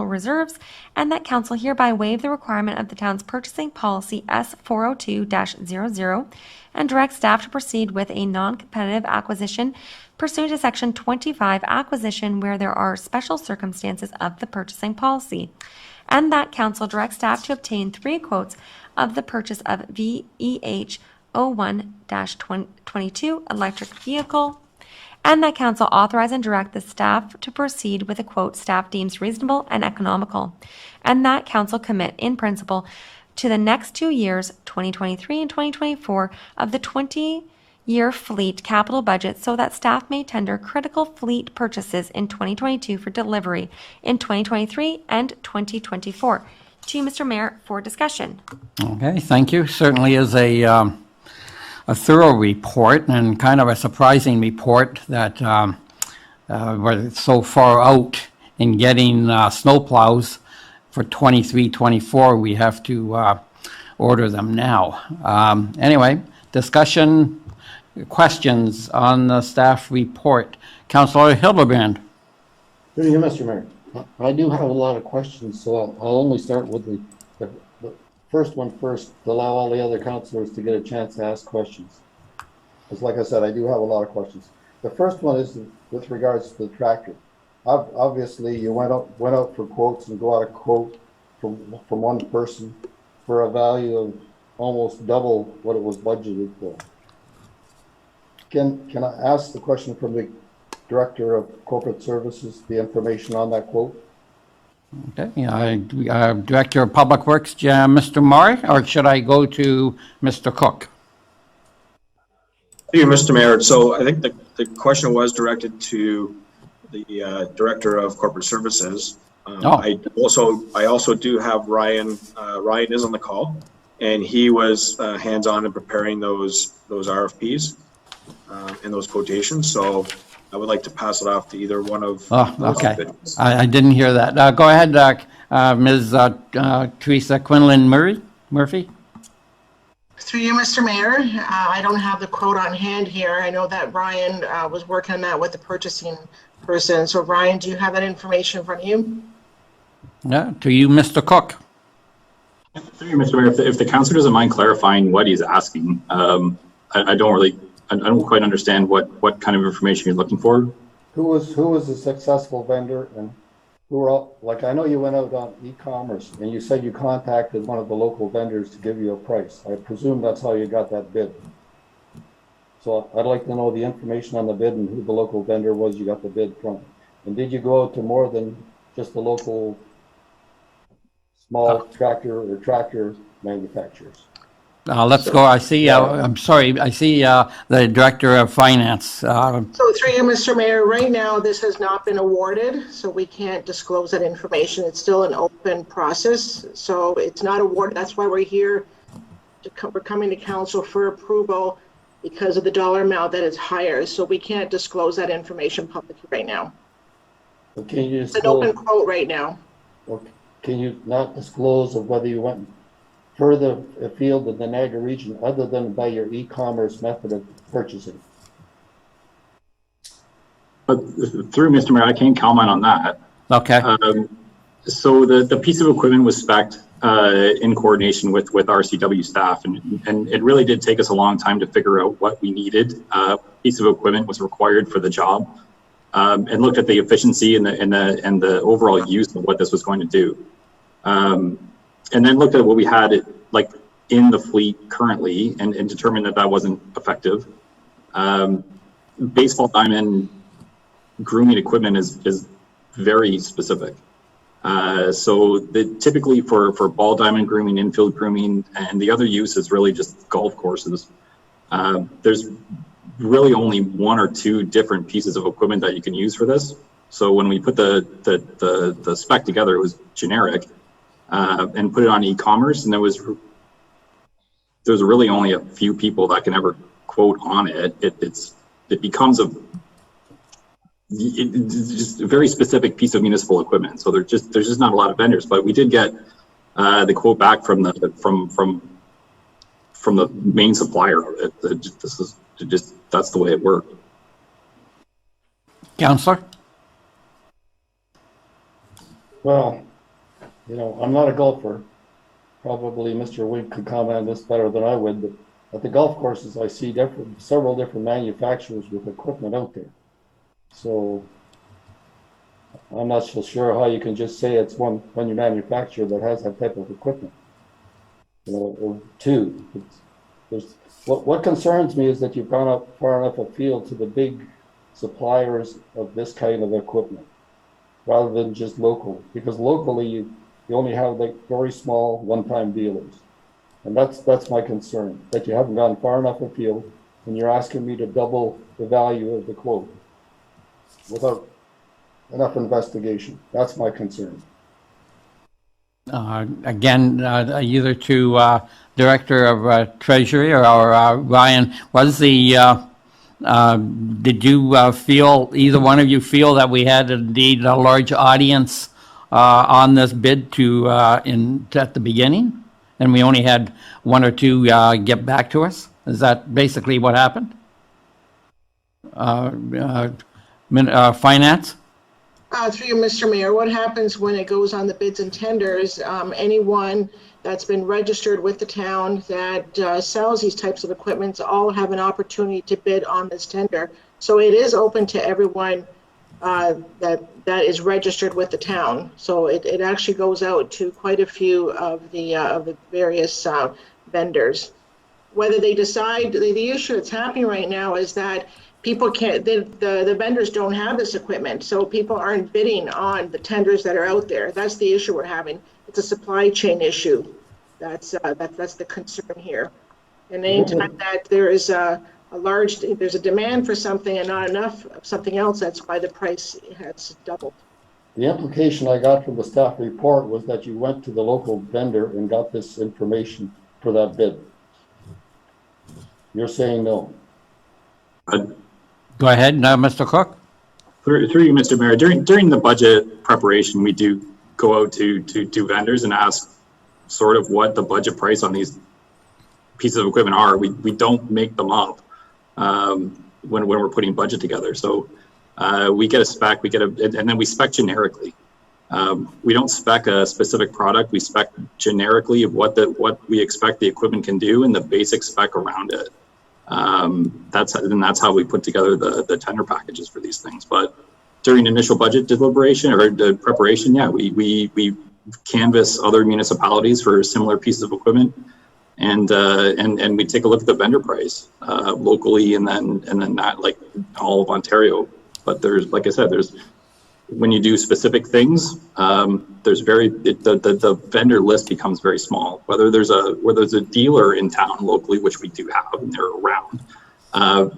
reserves, and that council hereby waive the requirement of the town's purchasing policy S402-00 and direct staff to proceed with a non-competitive acquisition pursuant to Section 25 acquisition where there are special circumstances of the purchasing policy, and that council directs staff to obtain 3 quotes of the purchase of VEH 01-22 electric vehicle, and that council authorize and direct the staff to proceed with a quote staff deems reasonable and economical, and that council commit in principle to the next 2 years, 2023 and 2024, of the 20-year fleet capital budget so that staff may tender critical fleet purchases in 2022 for delivery in 2023 and 2024. To you, Mr. Mayor, for discussion. Okay, thank you. Certainly is a thorough report and kind of a surprising report that we're so far out in getting snowplows for 23, 24. We have to order them now. Anyway, discussion, questions on the staff report. Councilor Hildebrand. Through you, Mr. Mayor. I do have a lot of questions, so I'll only start with the first one first, to allow all the other councilors to get a chance to ask questions. Because like I said, I do have a lot of questions. The first one is with regards to the tractor. Obviously, you went out for quotes and got a quote from one person for a value of almost double what it was budgeted for. Can I ask the question from the Director of Corporate Services, the information on that quote? Okay, Director of Public Works, Mr. Murray, or should I go to Mr. Cook? Thank you, Mr. Mayor. So I think the question was directed to the Director of Corporate Services. I also do have Ryan. Ryan is on the call, and he was hands-on in preparing those RFPs and those quotations. So I would like to pass it off to either one of those individuals. I didn't hear that. Go ahead, Ms. Teresa Quinlan Murphy. Through you, Mr. Mayor, I don't have the quote on hand here. I know that Ryan was working on that with the purchasing person. So Ryan, do you have that information in front of you? Yeah, to you, Mr. Cook. Through you, Mr. Mayor, if the councilor doesn't mind clarifying what he's asking, I don't quite understand what kind of information you're looking for. Who was a successful vendor, and who were all, like, I know you went out on e-commerce and you said you contacted one of the local vendors to give you a price. I presume that's how you got that bid. So I'd like to know the information on the bid and who the local vendor was you got the bid from. And did you go out to more than just the local small tractor manufacturers? Let's go. I see, I'm sorry, I see the Director of Finance. So through you, Mr. Mayor, right now this has not been awarded, so we can't disclose that information. It's still an open process, so it's not awarded. That's why we're here. We're coming to council for approval. because of the dollar amount that is higher. So we can't disclose that information publicly right now. But can you It's an open disclose, quote right now. or can you not disclose of whether you went further afield in the Niagara region other than by your e-commerce method of purchasing? But through Mr. Mayor, I can't comment on that. Okay. So the piece of equipment was spec'd in coordination with RCW staff, and it really did take us a long time to figure out what we needed. Piece of equipment was required for the job, and looked at the efficiency and the overall use of what this was going to do, and then looked at what we had like in the fleet currently, and determined that wasn't effective. Baseball diamond grooming equipment is very specific. So typically for ball diamond grooming, infield grooming, and the other use is really just golf courses. There's really only one or two different pieces of equipment that you can use for this. So when we put the spec together, it was generic, and put it on e-commerce, and there was really only a few people that can ever quote on it. It becomes it's just a very specific piece of municipal equipment. So there's just not a lot of vendors, but we did get the quote back from the main supplier of it. That's the way it worked. Councillor? Well, I'm not a golfer. Probably Mr. Wink could comment on this better than I would, but at the golf courses, I see several different manufacturers with equipment out there. So I'm not so sure how you can just say it's one manufacturer that has that type of equipment. Or two. What concerns me is that you've gone up far enough afield to the big suppliers of this kind of equipment, rather than just local. Because locally, you only have like very small one-time dealers, and that's my concern, that you haven't gone far enough afield, and you're asking me to double the value of the quote without enough investigation. That's my concern. Again, either to Director of Treasury or Ryan, did you feel, either one of you feel that we had indeed a large audience on this bid at the beginning, and we only had one or two get back to us? Is that basically what happened? Finance? Through you, Mr. Mayor, what happens when it goes on the bids and tenders? Anyone that's been registered with the town that sells these types of equipment all have an opportunity to bid on this tender. So it is open to everyone that is registered with the town. So it actually goes out to quite a few of the various vendors. Whether they decide, the issue that's happening right now is that people can't, the vendors don't have this equipment, so people aren't bidding on the tenders that are out there. That's the issue we're having. It's a supply chain issue. That's the concern here. And anytime that there is there's a demand for something and not enough of something else, that's why the price has doubled. The implication I got from the staff report was that you went to the local vendor and got this information for that bid. You're saying no. Go ahead, Mr. Cook. Through you, Mr. Mayor, during the budget preparation, we do go out to vendors and ask sort of what the budget price on these pieces of equipment are. We don't make them up when we're putting budget together. So we get a spec, and then we spec generically. We don't spec a specific product. We spec generically of what we expect the equipment can do and the basic spec around it. That's how we put together the tender packages for these things. But during initial budget deliberation or the preparation, yeah, we canvass other municipalities for similar pieces of equipment, and we take a look at the vendor price locally, and then that, like all of Ontario. But there's, like I said, when you do specific things, the vendor list becomes very small. Whether there's a dealer in town locally, which we do have, and they're around,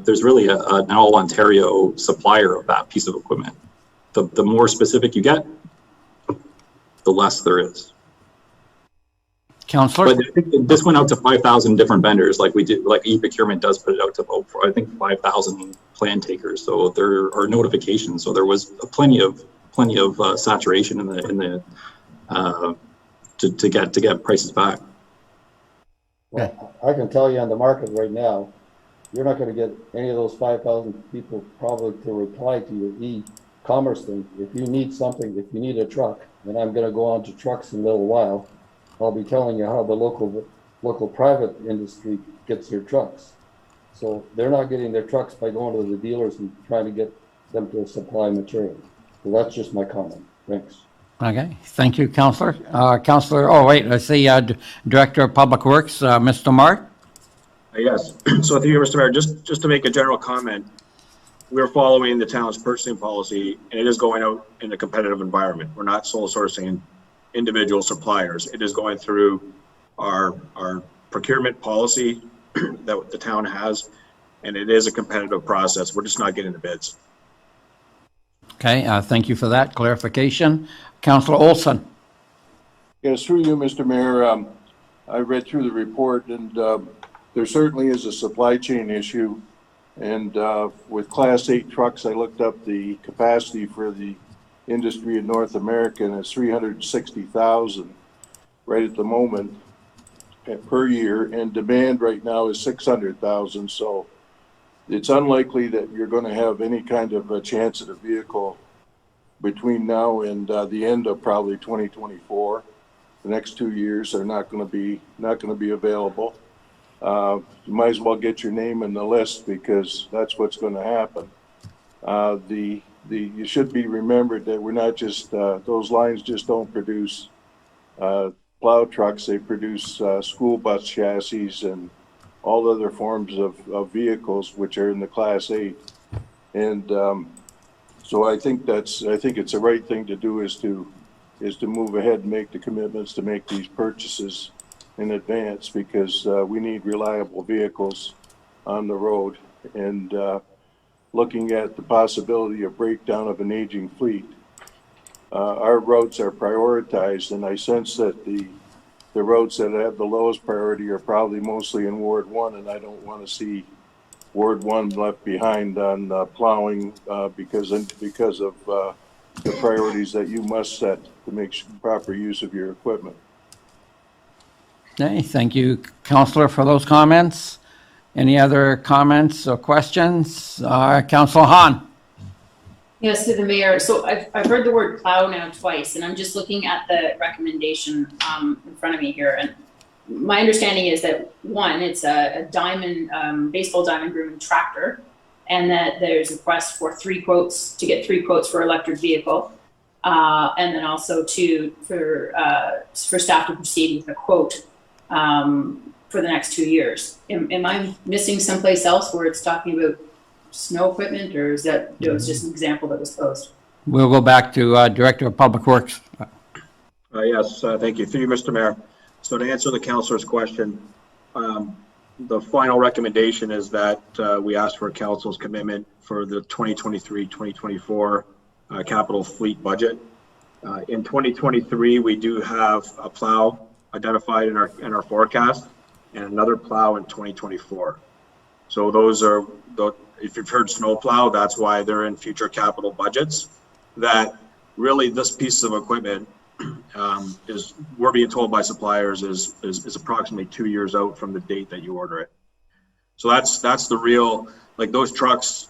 there's really an all Ontario supplier of that piece of equipment. The more specific you get, the less there is. Councillor? But I think this went out to 5,000 different vendors, like we did, like e-procurement does put it out to about, I think, 5,000 plan takers. So there are notifications. So there was plenty of saturation in the to get prices back. Well, I can tell you on the market right now, you're not going to get any of those 5,000 people probably to reply to your e-commerce thing. If you need something, if you need a truck, and I'm going to go on to trucks in a little while, I'll be telling you how the local private industry gets their trucks. So they're not getting their trucks by going to the dealers and trying to get them to supply material. So that's just my comment. Thanks. Okay, thank you, Councillor. Councillor, oh wait, I see Director of Public Works, Mr. Mark. Yes. So through you, Mr. Mayor, just to make a general comment, we're following the town's purchasing policy, and it is going out in a competitive environment. We're not sole sourcing individual suppliers. It is going through our procurement policy that the town has, and it is a competitive process. We're just not getting the bids. Okay, thank you for that clarification. Councillor Olson. Yes, through you, Mr. Mayor. I read through the report, and there certainly is a supply chain issue. And with Class 8 trucks, I looked up the capacity for the industry in North America, and it's 360,000 right at the moment per year, and demand right now is 600,000. So it's unlikely that you're going to have any kind of a chance at a vehicle between now and the end of probably 2024. The next 2 years are not going to be available. You might as well get your name in the list, because that's what's going to happen. You should be remembered that we're not just those lines just don't produce plow trucks. They produce school bus chassis and all other forms of vehicles which are in the Class 8. And so I think it's the right thing to do is to move ahead and make the commitments to make these purchases in advance, because we need reliable vehicles on the road. And looking at the possibility of breakdown of an aging fleet, our roads are prioritized, and I sense that the roads that have the lowest priority are probably mostly in Ward 1, and I don't want to see Ward 1 left behind on plowing because of the priorities that you must set to make proper use of your equipment. Okay, thank you, Councillor, for those comments. Any other comments or questions? Councillor Hahn. Yes, to the mayor. So I've heard the word plow now twice, and I'm just looking at the recommendation in front of me here. And my understanding is that, one, it's a diamond, baseball diamond grooming tractor, and that there's a request for 3 quotes, to get 3 quotes for electric vehicle. And then also for staff to proceed with a quote for the next 2 years. Am I missing someplace else where it's talking about snow equipment, or is that it was just an example that was posed? We'll go back to Director of Public Works. Yes, thank you. Through you, Mr. Mayor. So to answer the councillor's question, the final recommendation is that we ask for council's commitment for the 2023-2024 capital fleet budget. In 2023, we do have a plow identified in our forecast, and another plow in 2024. So those are, if you've heard snowplow, that's why they're in future capital budgets. That really, this piece of equipment is, we're being told by suppliers, is approximately 2 years out from the date that you order it. So that's the real, like, those trucks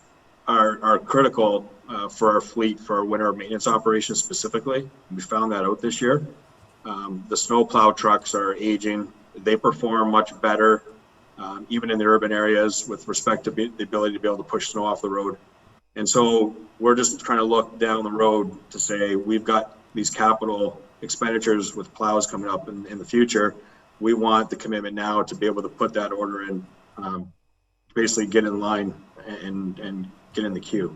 are critical for our fleet for our winter maintenance operations specifically. We found that out this year. The snowplow trucks are aging. They perform much better, even in the urban areas, with respect to the ability to be able to push snow off the road. And so we're just trying to look down the road to say, we've got these capital expenditures with plows coming up in the future. We want the commitment now to be able to put that order in, basically get in line and get in the queue.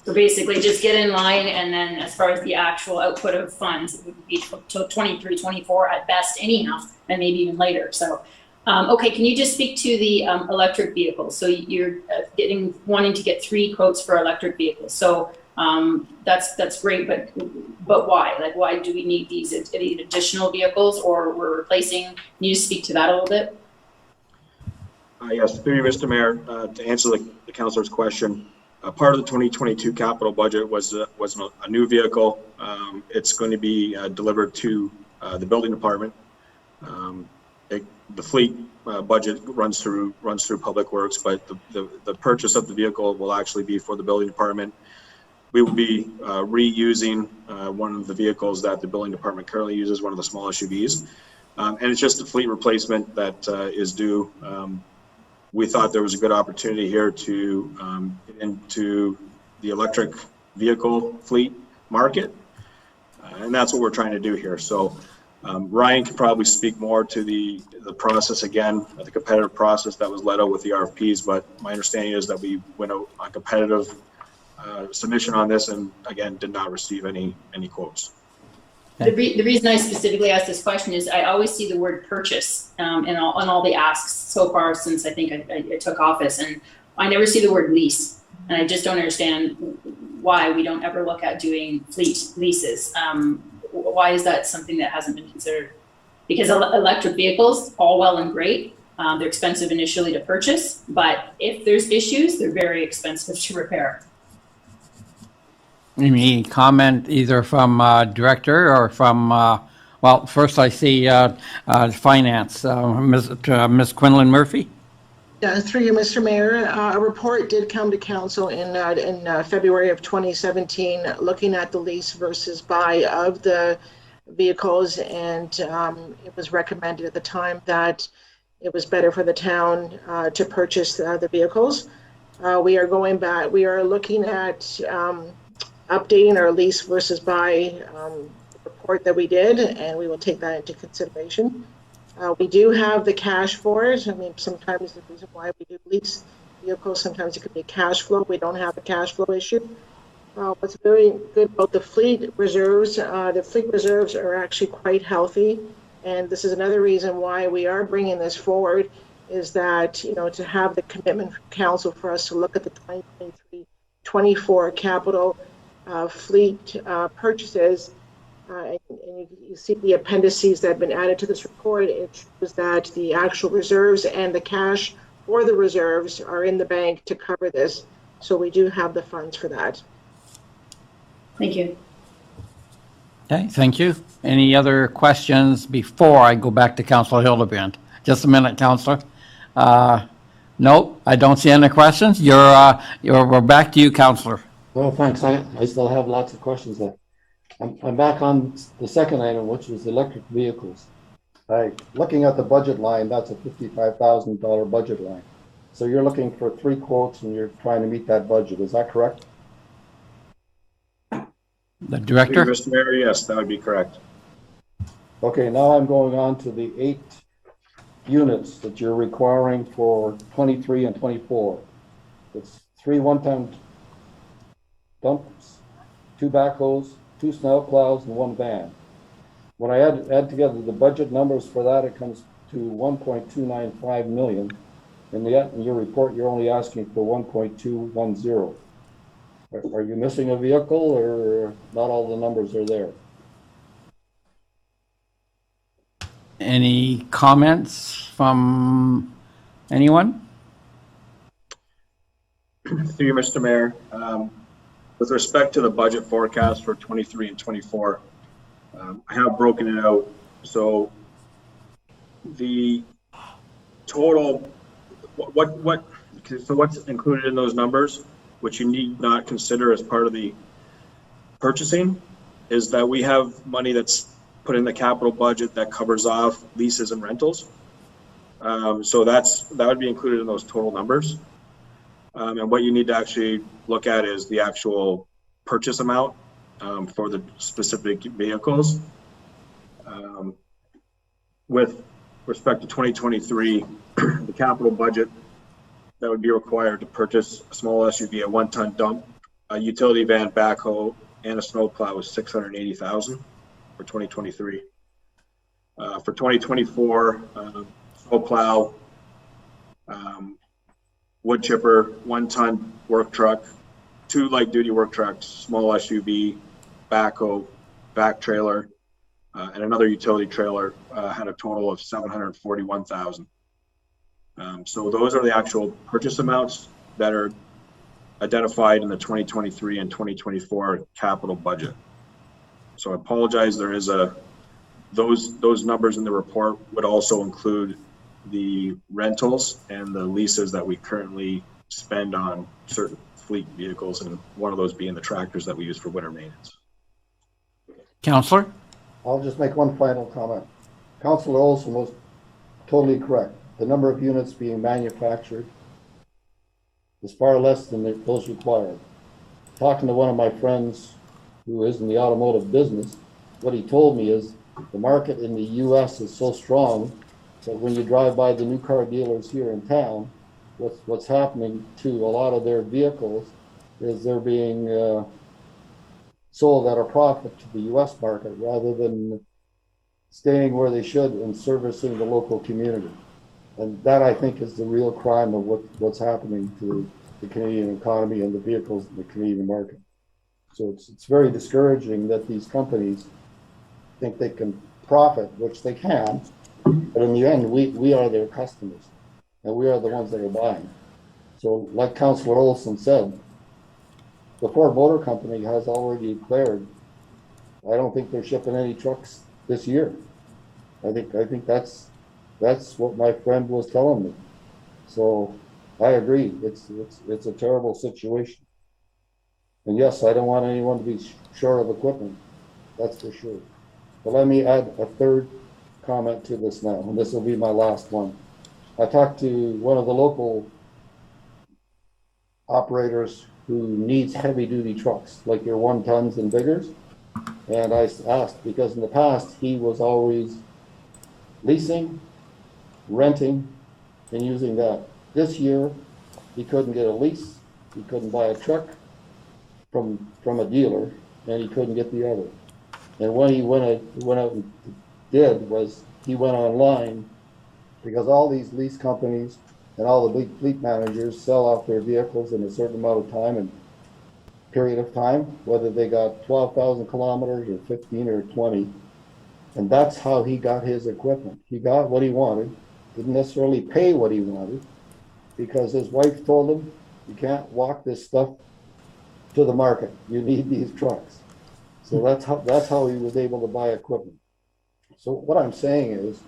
So basically just get in line, and then as far as the actual output of funds, it would be till 23, 24 at best anyhow, and maybe even later. So, okay, can you just speak to the electric vehicles? So you're wanting to get 3 quotes for electric vehicles. So That's great, but why? Like, why do we need these additional vehicles, or we're replacing? Can you just speak to that a little bit? Yes, through you, Mr. Mayor, to answer the councilor's question, part of the 2022 capital budget was a new vehicle. It's going to be delivered to the building department. The fleet budget runs through Public Works, but the purchase of the vehicle will actually be for the building department. We will be reusing one of the vehicles that the building department currently uses, one of the small SUVs, and it's just a fleet replacement that is due. We thought there was a good opportunity here to get into the electric vehicle fleet market, and that's what we're trying to do here. So Ryan can probably speak more to the process again, the competitive process that was led out with the RFPs, but my understanding is that we went out on competitive submission on this, and again, did not receive any quotes. The reason I specifically asked this question is I always see the word purchase in all the asks so far since I think I took office, and I never see the word lease, and I just don't understand why we don't ever look at doing fleet leases. Why is that something that hasn't been considered? Because electric vehicles, all well and great, they're expensive initially to purchase, but if there's issues, they're very expensive to repair. Any comment either from director or from, well, first I see finance, Ms. Quinlan Murphy. Through you, Mr. Mayor, a report did come to council in February of 2017, looking at the lease versus buy of the vehicles, and it was recommended at the time that it was better for the town to purchase the vehicles. We are going back. We are looking at updating our lease versus buy report that we did, and we will take that into consideration. We do have the cash for it. I mean, sometimes the reason why we do lease vehicles, sometimes it could be cash flow. We don't have a cash flow issue. What's very good about the fleet reserves are actually quite healthy. And this is another reason why we are bringing this forward, is that, you know, to have the commitment from council for us to look at the 2023-24 capital fleet purchases. And you see the appendices that have been added to this report. It shows that the actual reserves and the cash for the reserves are in the bank to cover this. So we do have the funds for that. Thank you. Okay, thank you. Any other questions before I go back to Councilor Hildebrand? Just a minute, Councilor. No, I don't see any questions. We're back to you, Councilor. Well, thanks. I still have lots of questions there. I'm back on the second item, which was electric vehicles. Looking at the budget line, that's a $55,000 budget line. So you're looking for 3 quotes and you're trying to meet that budget. Is that correct? The director? Mr. Mayor, yes, that would be correct. Okay, now I'm going on to the 8 units that you're requiring for 23 and 24. It's 3 one-ton dumps, 2 backhoes, 2 snow plows, and 1 van. When I add together the budget numbers for that, it comes to 1.295 million. In your report, you're only asking for 1.210. Are you missing a vehicle, or not all the numbers are there? Any comments from anyone? Through you, Mr. Mayor. With respect to the budget forecast for 23 and 24, I have broken it out. So the total, so what's included in those numbers, which you need not consider as part of the purchasing, is that we have money that's put in the capital budget that covers off leases and rentals. So that would be included in those total numbers. And what you need to actually look at is the actual purchase amount for the specific vehicles. With respect to 2023, the capital budget that would be required to purchase a small SUV, a 1-ton dump, a utility van, backhoe, and a snowplow was $680,000 for 2023. For 2024, snowplow, wood chipper, 1-ton work truck, 2 light-duty work trucks, small SUV, backhoe, back trailer, and another utility trailer had a total of $741,000. So those are the actual purchase amounts that are identified in the 2023 and 2024 capital budget. So I apologize, there is those numbers in the report would also include the rentals and the leases that we currently spend on certain fleet vehicles, and one of those being the tractors that we use for winter maintenance. Counselor? I'll just make one final comment. Councillor Olson was totally correct. The number of units being manufactured is far less than those required. Talking to one of my friends who is in the automotive business, what he told me is the market in the US is so strong that when you drive by the new car dealers here in town, what's happening to a lot of their vehicles is they're being sold at a profit to the US market rather than staying where they should and servicing the local community. And that, I think, is the real crime of what's happening to the Canadian economy and the vehicles in the Canadian market. So it's very discouraging that these companies think they can profit, which they can, but in the end, we are their customers, and we are the ones that are buying. So like Councillor Olson said, the Ford Motor Company has already declared, I don't think they're shipping any trucks this year. I think that's what my friend was telling me. So I agree, it's a terrible situation. And yes, I don't want anyone to be short of equipment, that's for sure. But let me add a third comment to this now, and this will be my last one. I talked to one of the local operators who needs heavy duty trucks, like your 1 tons and biggers. And I asked, because in the past, he was always leasing, renting, and using that. This year, he couldn't get a lease, he couldn't buy a truck from a dealer, and he couldn't get the other. And what he went out and did was he went online, because all these lease companies and all the big fleet managers sell off their vehicles in a certain amount of time and period of time, whether they got 12,000 kilometers or 15 or 20. And that's how he got his equipment. He got what he wanted, didn't necessarily pay what he wanted, because his wife told him, you can't walk this stuff to the market. You need these trucks. So that's how he was able to buy equipment. So what I'm saying is,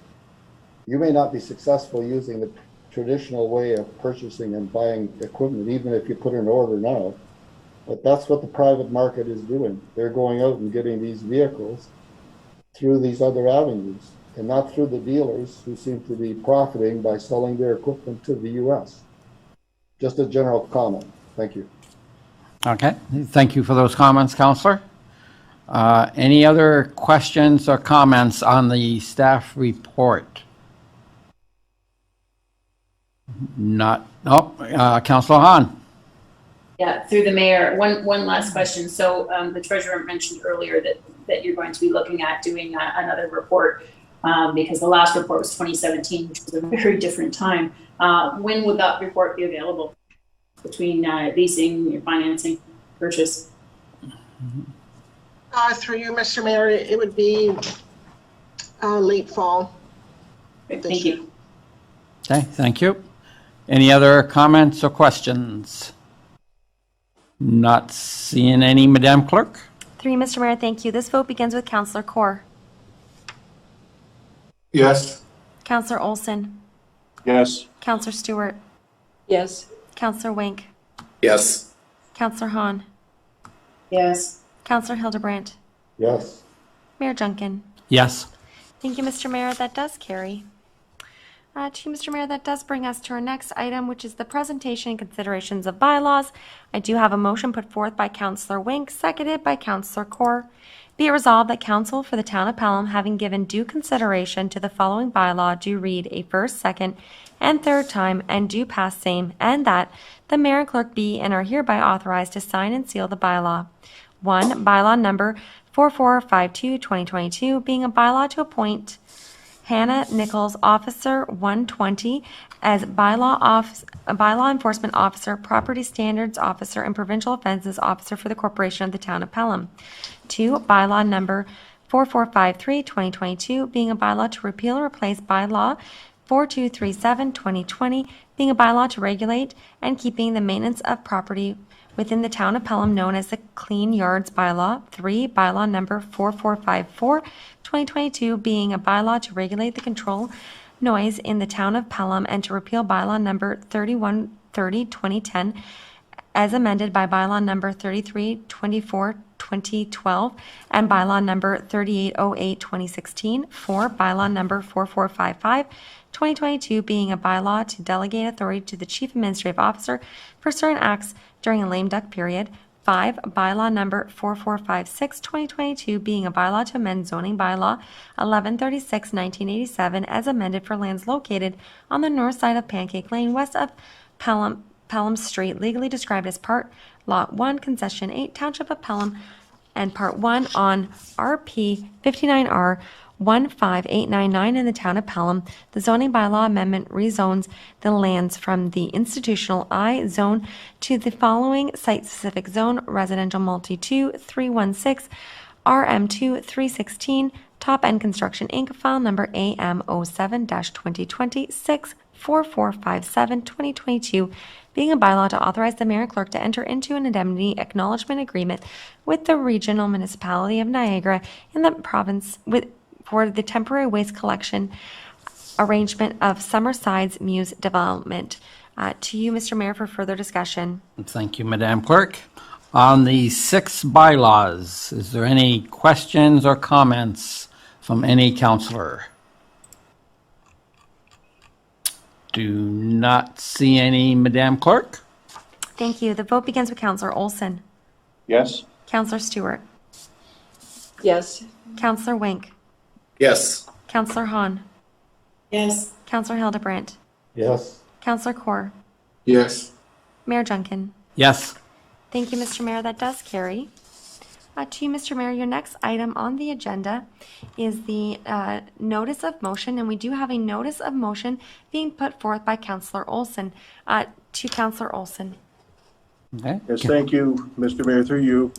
you may not be successful using the traditional way of purchasing and buying equipment, even if you put an order now, but that's what the private market is doing. They're going out and getting these vehicles through these other avenues, and not through the dealers who seem to be profiting by selling their equipment to the US. Just a general comment. Thank you. Okay, thank you for those comments, Counselor. Any other questions or comments on the staff report? Not, Counselor Hahn. Yeah, through the mayor, one last question. So the treasurer mentioned earlier that you're going to be looking at doing another report because the last report was 2017, which was a very different time. When would that report be available between leasing, financing, purchase? Through you, Mr. Mayor, it would be late fall. Thank you. Okay, thank you. Any other comments or questions? Not seeing any, Madam Clerk? 3, Mr. Mayor, thank you. This vote begins with Councillor Kaur. Yes. Councillor Olson. Yes. Councillor Stewart. Yes. Councillor Wink. Yes. Councillor Hahn. Yes. Councillor Hildebrandt. Yes. Mayor Junkin. Yes. Thank you, Mr. Mayor. That does carry. Mr. Mayor, that does bring us to our next item, which is the presentation and considerations of bylaws. I do have a motion put forth by Councillor Wink, seconded by Councillor Kaur. Be it resolved that Council for the Town of Pelham, having given due consideration to the following bylaw, do read a first, second, and third time, and do pass same, and that the mayor and clerk be and are hereby authorized to sign and seal the bylaw. 1. Bylaw number 4452-2022, being a bylaw to appoint Hannah Nichols, Officer 120, as bylaw enforcement officer, property standards officer, and provincial offenses officer for the corporation of the town of Pelham. 2, bylaw number 4453, 2022, being a bylaw to repeal or replace bylaw 4237, 2020, being a bylaw to regulate and keeping the maintenance of property within the town of Pelham known as the Clean Yards Bylaw. 3, bylaw number 4454, 2022, being a bylaw to regulate the control noise in the town of Pelham and to repeal bylaw number 3130, 2010, as amended by bylaw number 3324, 2012, and bylaw number 3808, 2016. 4, bylaw number 4455, 2022, being a bylaw to delegate authority to the chief administrative officer for certain acts during a lame duck period. 5, bylaw number 4456, 2022, being a bylaw to amend zoning bylaw 1136, 1987, as amended for lands located on the north side of Pancake Lane, west of Pelham Street, legally described as Part Lot 1, Concession 8, Township of Pelham, and Part 1 on RP 59R 15899 in the town of Pelham. The zoning bylaw amendment rezones the lands from the institutional I zone to the following site-specific zone: residential multi-2 316, RM2 316, Top End Construction Inc., file number AM07-2020 64457, 2022, being a bylaw to authorize the mayor and clerk to enter into an indemnity acknowledgement agreement with the regional municipality of Niagara in the province for the temporary waste collection arrangement of Summersides Muse development. To you, Mr. Mayor, for further discussion. Thank you, Madam Clerk. On the 6 bylaws, is there any questions or comments from any councillor? Do not see any, Madam Clerk. Thank you. The vote begins with Councillor Olson. Yes? Councillor Stewart. Yes. Councillor Wink. Yes. Councillor Hahn. Yes. Councillor Hildebrandt. Yes. Councillor Kaur. Yes. Mayor Junkin. Yes. Thank you, Mr. Mayor. That does carry. To you, Mr. Mayor, your next item on the agenda is the notice of motion, and we do have a notice of motion being put forth by Councillor Olson. To Councillor Olson. Okay. Yes, thank you, Mr. Mayor, through you.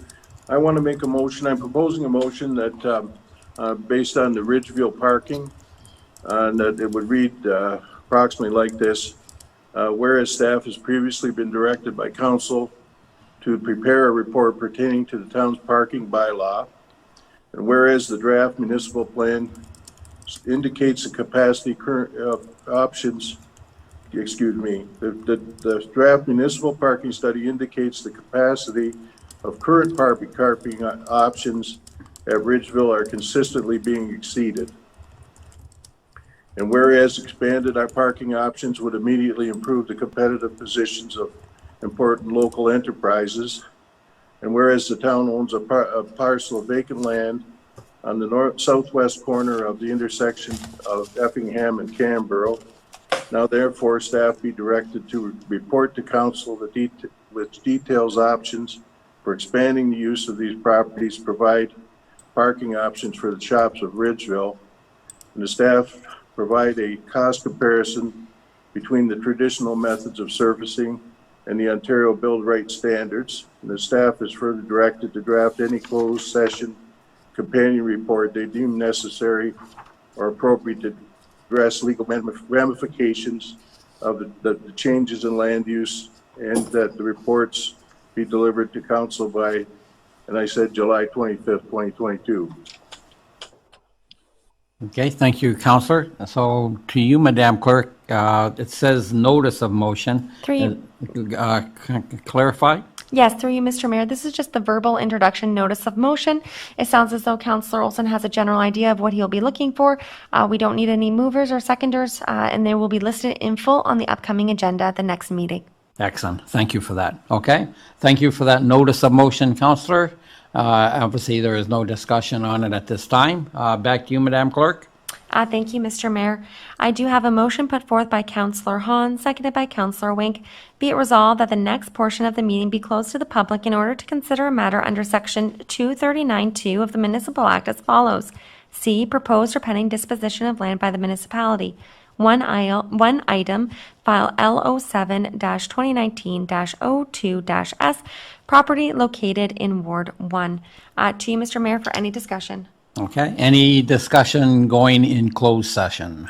I want to make a motion. I'm proposing a motion that, based on the Ridgeville parking, that it would read approximately like this. Whereas staff has previously been directed by council to prepare a report pertaining to the town's parking bylaw, and whereas the draft municipal plan indicates the capacity options, the draft municipal parking study indicates the capacity of current parking options at Ridgeville are consistently being exceeded. And whereas expanded our parking options would immediately improve the competitive positions of important local enterprises, and whereas the town owns a parcel of vacant land on the southwest corner of the intersection of Effingham and Canberra, now therefore staff be directed to report to council which details options for expanding the use of these properties, provide parking options for the shops of Ridgeville, and the staff provide a cost comparison between the traditional methods of servicing and the Ontario Build Right standards. And the staff is further directed to draft any closed session companion report they deem necessary or appropriate to address legal ramifications of the changes in land use, and that the reports be delivered to council by, and I said July 25th, 2022. Okay, thank you, Councillor. So to you, Madam Clerk, it says notice of motion. Clarify? Yes, through you, Mr. Mayor. This is just the verbal introduction notice of motion. It sounds as though Councillor Olson has a general idea of what he'll be looking for. We don't need any movers or seconders, and they will be listed in full on the upcoming agenda at the next meeting. Excellent. Thank you for that. Okay. Thank you for that notice of motion, Councillor. Obviously, there is no discussion on it at this time. Back to you, Madam Clerk. Thank you, Mr. Mayor. I do have a motion put forth by Councillor Hahn, seconded by Councillor Wink. Be it resolved that the next portion of the meeting be closed to the public in order to consider a matter under Section 239(2) of the Municipal Act as follows. C, proposed or pending disposition of land by the municipality. one item, file LO7-2019-02-S, property located in Ward 1. To you, Mr. Mayor, for any discussion. Okay, any discussion going in closed session?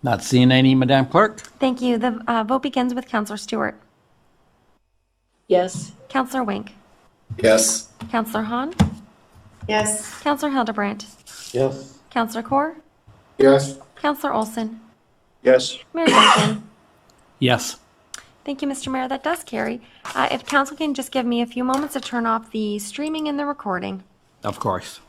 Not seeing any, Madam Clerk? Thank you. The vote begins with Councillor Stewart. Yes. Councillor Wink. Yes. Councillor Hahn. Yes. Councillor Hildebrandt. Yes. Councillor Kaur. Yes. Councillor Olson. Yes. Mayor Duncan. Yes. Thank you, Mr. Mayor. That does carry. If council can just give me a few moments to turn off the streaming and the recording. Of course.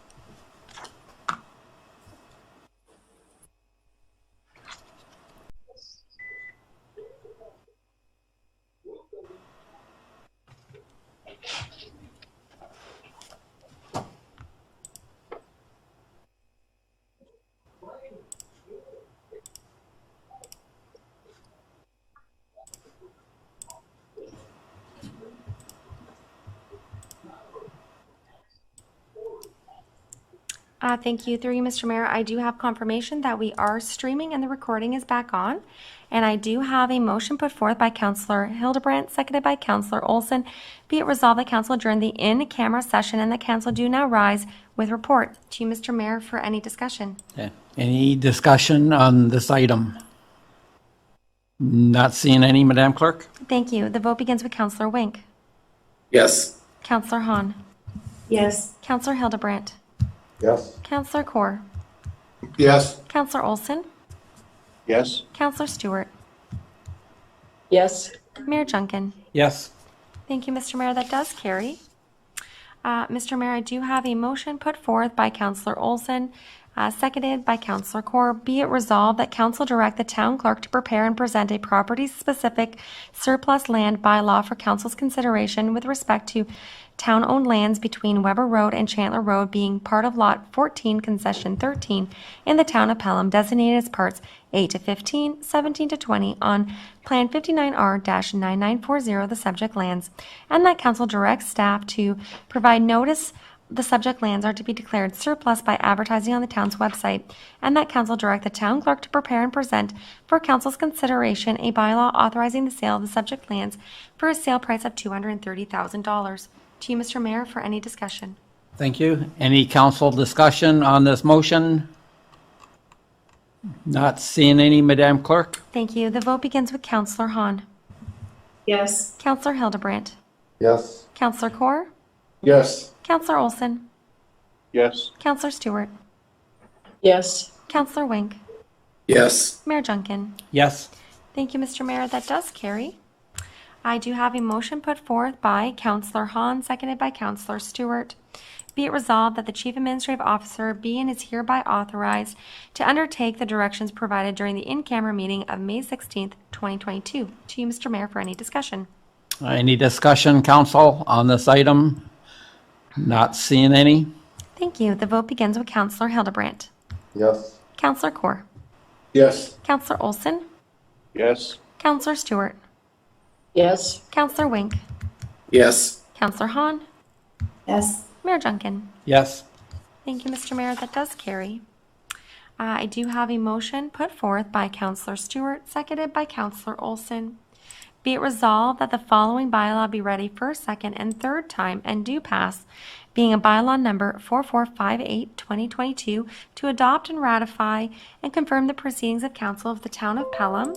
Thank you. Through you, Mr. Mayor, I do have confirmation that we are streaming and the recording is back on. And I do have a motion put forth by Councillor Hildebrandt, seconded by Councillor Olson. Be it resolved that council adjourn the in-camera session and that council do now rise with report. To you, Mr. Mayor, for any discussion. Okay. Any discussion on this item? Not seeing any, Madam Clerk? Thank you. The vote begins with Councillor Wink. Yes. Councillor Hahn. Yes. Councillor Hildebrandt. Yes. Councillor Kaur. Yes. Councillor Olson. Yes. Councillor Stewart. Yes. Mayor Junkin. Yes. Thank you, Mr. Mayor. That does carry. Mr. Mayor, I do have a motion put forth by Councillor Olson, seconded by Councillor Kaur. Be it resolved that council direct the town clerk to prepare and present a property-specific surplus land bylaw for council's consideration with respect to town-owned lands between Weber Road and Chandler Road being part of Lot 14, Concession 13 in the town of Pelham, designated as parts 8 to 15, 17 to 20 on Plan 59R-9940, the subject lands, and that council directs staff to provide notice the subject lands are to be declared surplus by advertising on the town's website, and that council direct the town clerk to prepare and present for council's consideration a bylaw authorizing the sale of the subject lands for a sale price of $230,000. To you, Mr. Mayor, for any discussion. Thank you. Any council discussion on this motion? Not seeing any, Madam Clerk? Thank you. The vote begins with Councillor Hahn. Yes. Councillor Hildebrandt. Yes. Councillor Kaur. Yes. Councillor Olson. Yes. Councillor Stewart. Yes. Councillor Wink. Yes. Mayor Junkin. Yes. Thank you, Mr. Mayor. That does carry. I do have a motion put forth by Councillor Hahn, seconded by Councillor Stewart. Be it resolved that the Chief Administrative Officer be and is hereby authorized to undertake the directions provided during the in-camera meeting of May 16th, 2022. To you, Mr. Mayor, for any discussion. Any discussion, council, on this item? Not seeing any? Thank you. The vote begins with Councillor Hildebrandt. Yes. Councillor Kaur. Yes. Councillor Olson. Yes. Councillor Stewart. Yes. Councillor Wink. Yes. Councillor Hahn. Yes. Mayor Junkin. Yes. Thank you, Mr. Mayor. That does carry. I do have a motion put forth by Councillor Stewart, seconded by Councillor Olson. Be it resolved that the following bylaw be ready first, second, and third time and do pass, being a bylaw number 4458-2022, to adopt and ratify and confirm the proceedings of council of the town of Pelham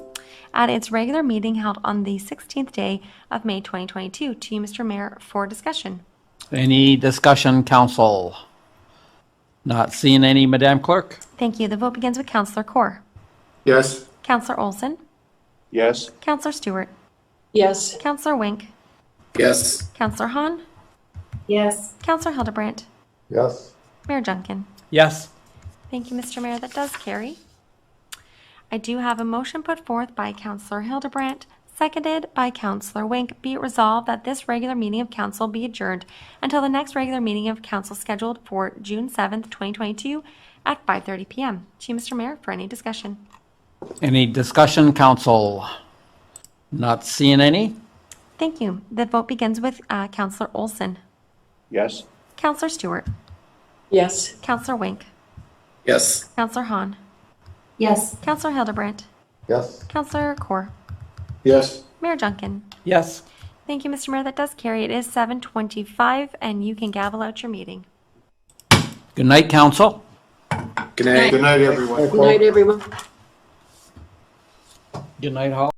at its regular meeting held on the 16th day of May 2022. To you, Mr. Mayor, for discussion. Any discussion, council? Not seeing any, Madam Clerk? Thank you. The vote begins with Councillor Kaur. Yes. Councillor Olson. Yes. Councillor Stewart. Yes. Councillor Wink. Yes. Councillor Hahn. Yes. Councillor Hildebrandt. Yes. Mayor Junkin. Yes. Thank you, Mr. Mayor. That does carry. I do have a motion put forth by Councillor Hildebrandt, seconded by Councillor Wink. Be it resolved that this regular meeting of council be adjourned until the next regular meeting of council scheduled for June 7th, 2022 at 5:30 p.m. To you, Mr. Mayor, for any discussion. Any discussion, council? Not seeing any? Thank you. The vote begins with Councillor Olson. Yes. Councillor Stewart. Yes. Councillor Wink. Yes. Councillor Hahn. Yes. Counselor Hildebrandt. Yes. Counselor Kaur. Yes. Mayor Duncan. Yes. Thank you, Mr. Mayor. That does carry. It is 7:25, and you can gavel out your meeting. Good night, council. Good night. Good night, everyone. Good night, everyone. Good night, all.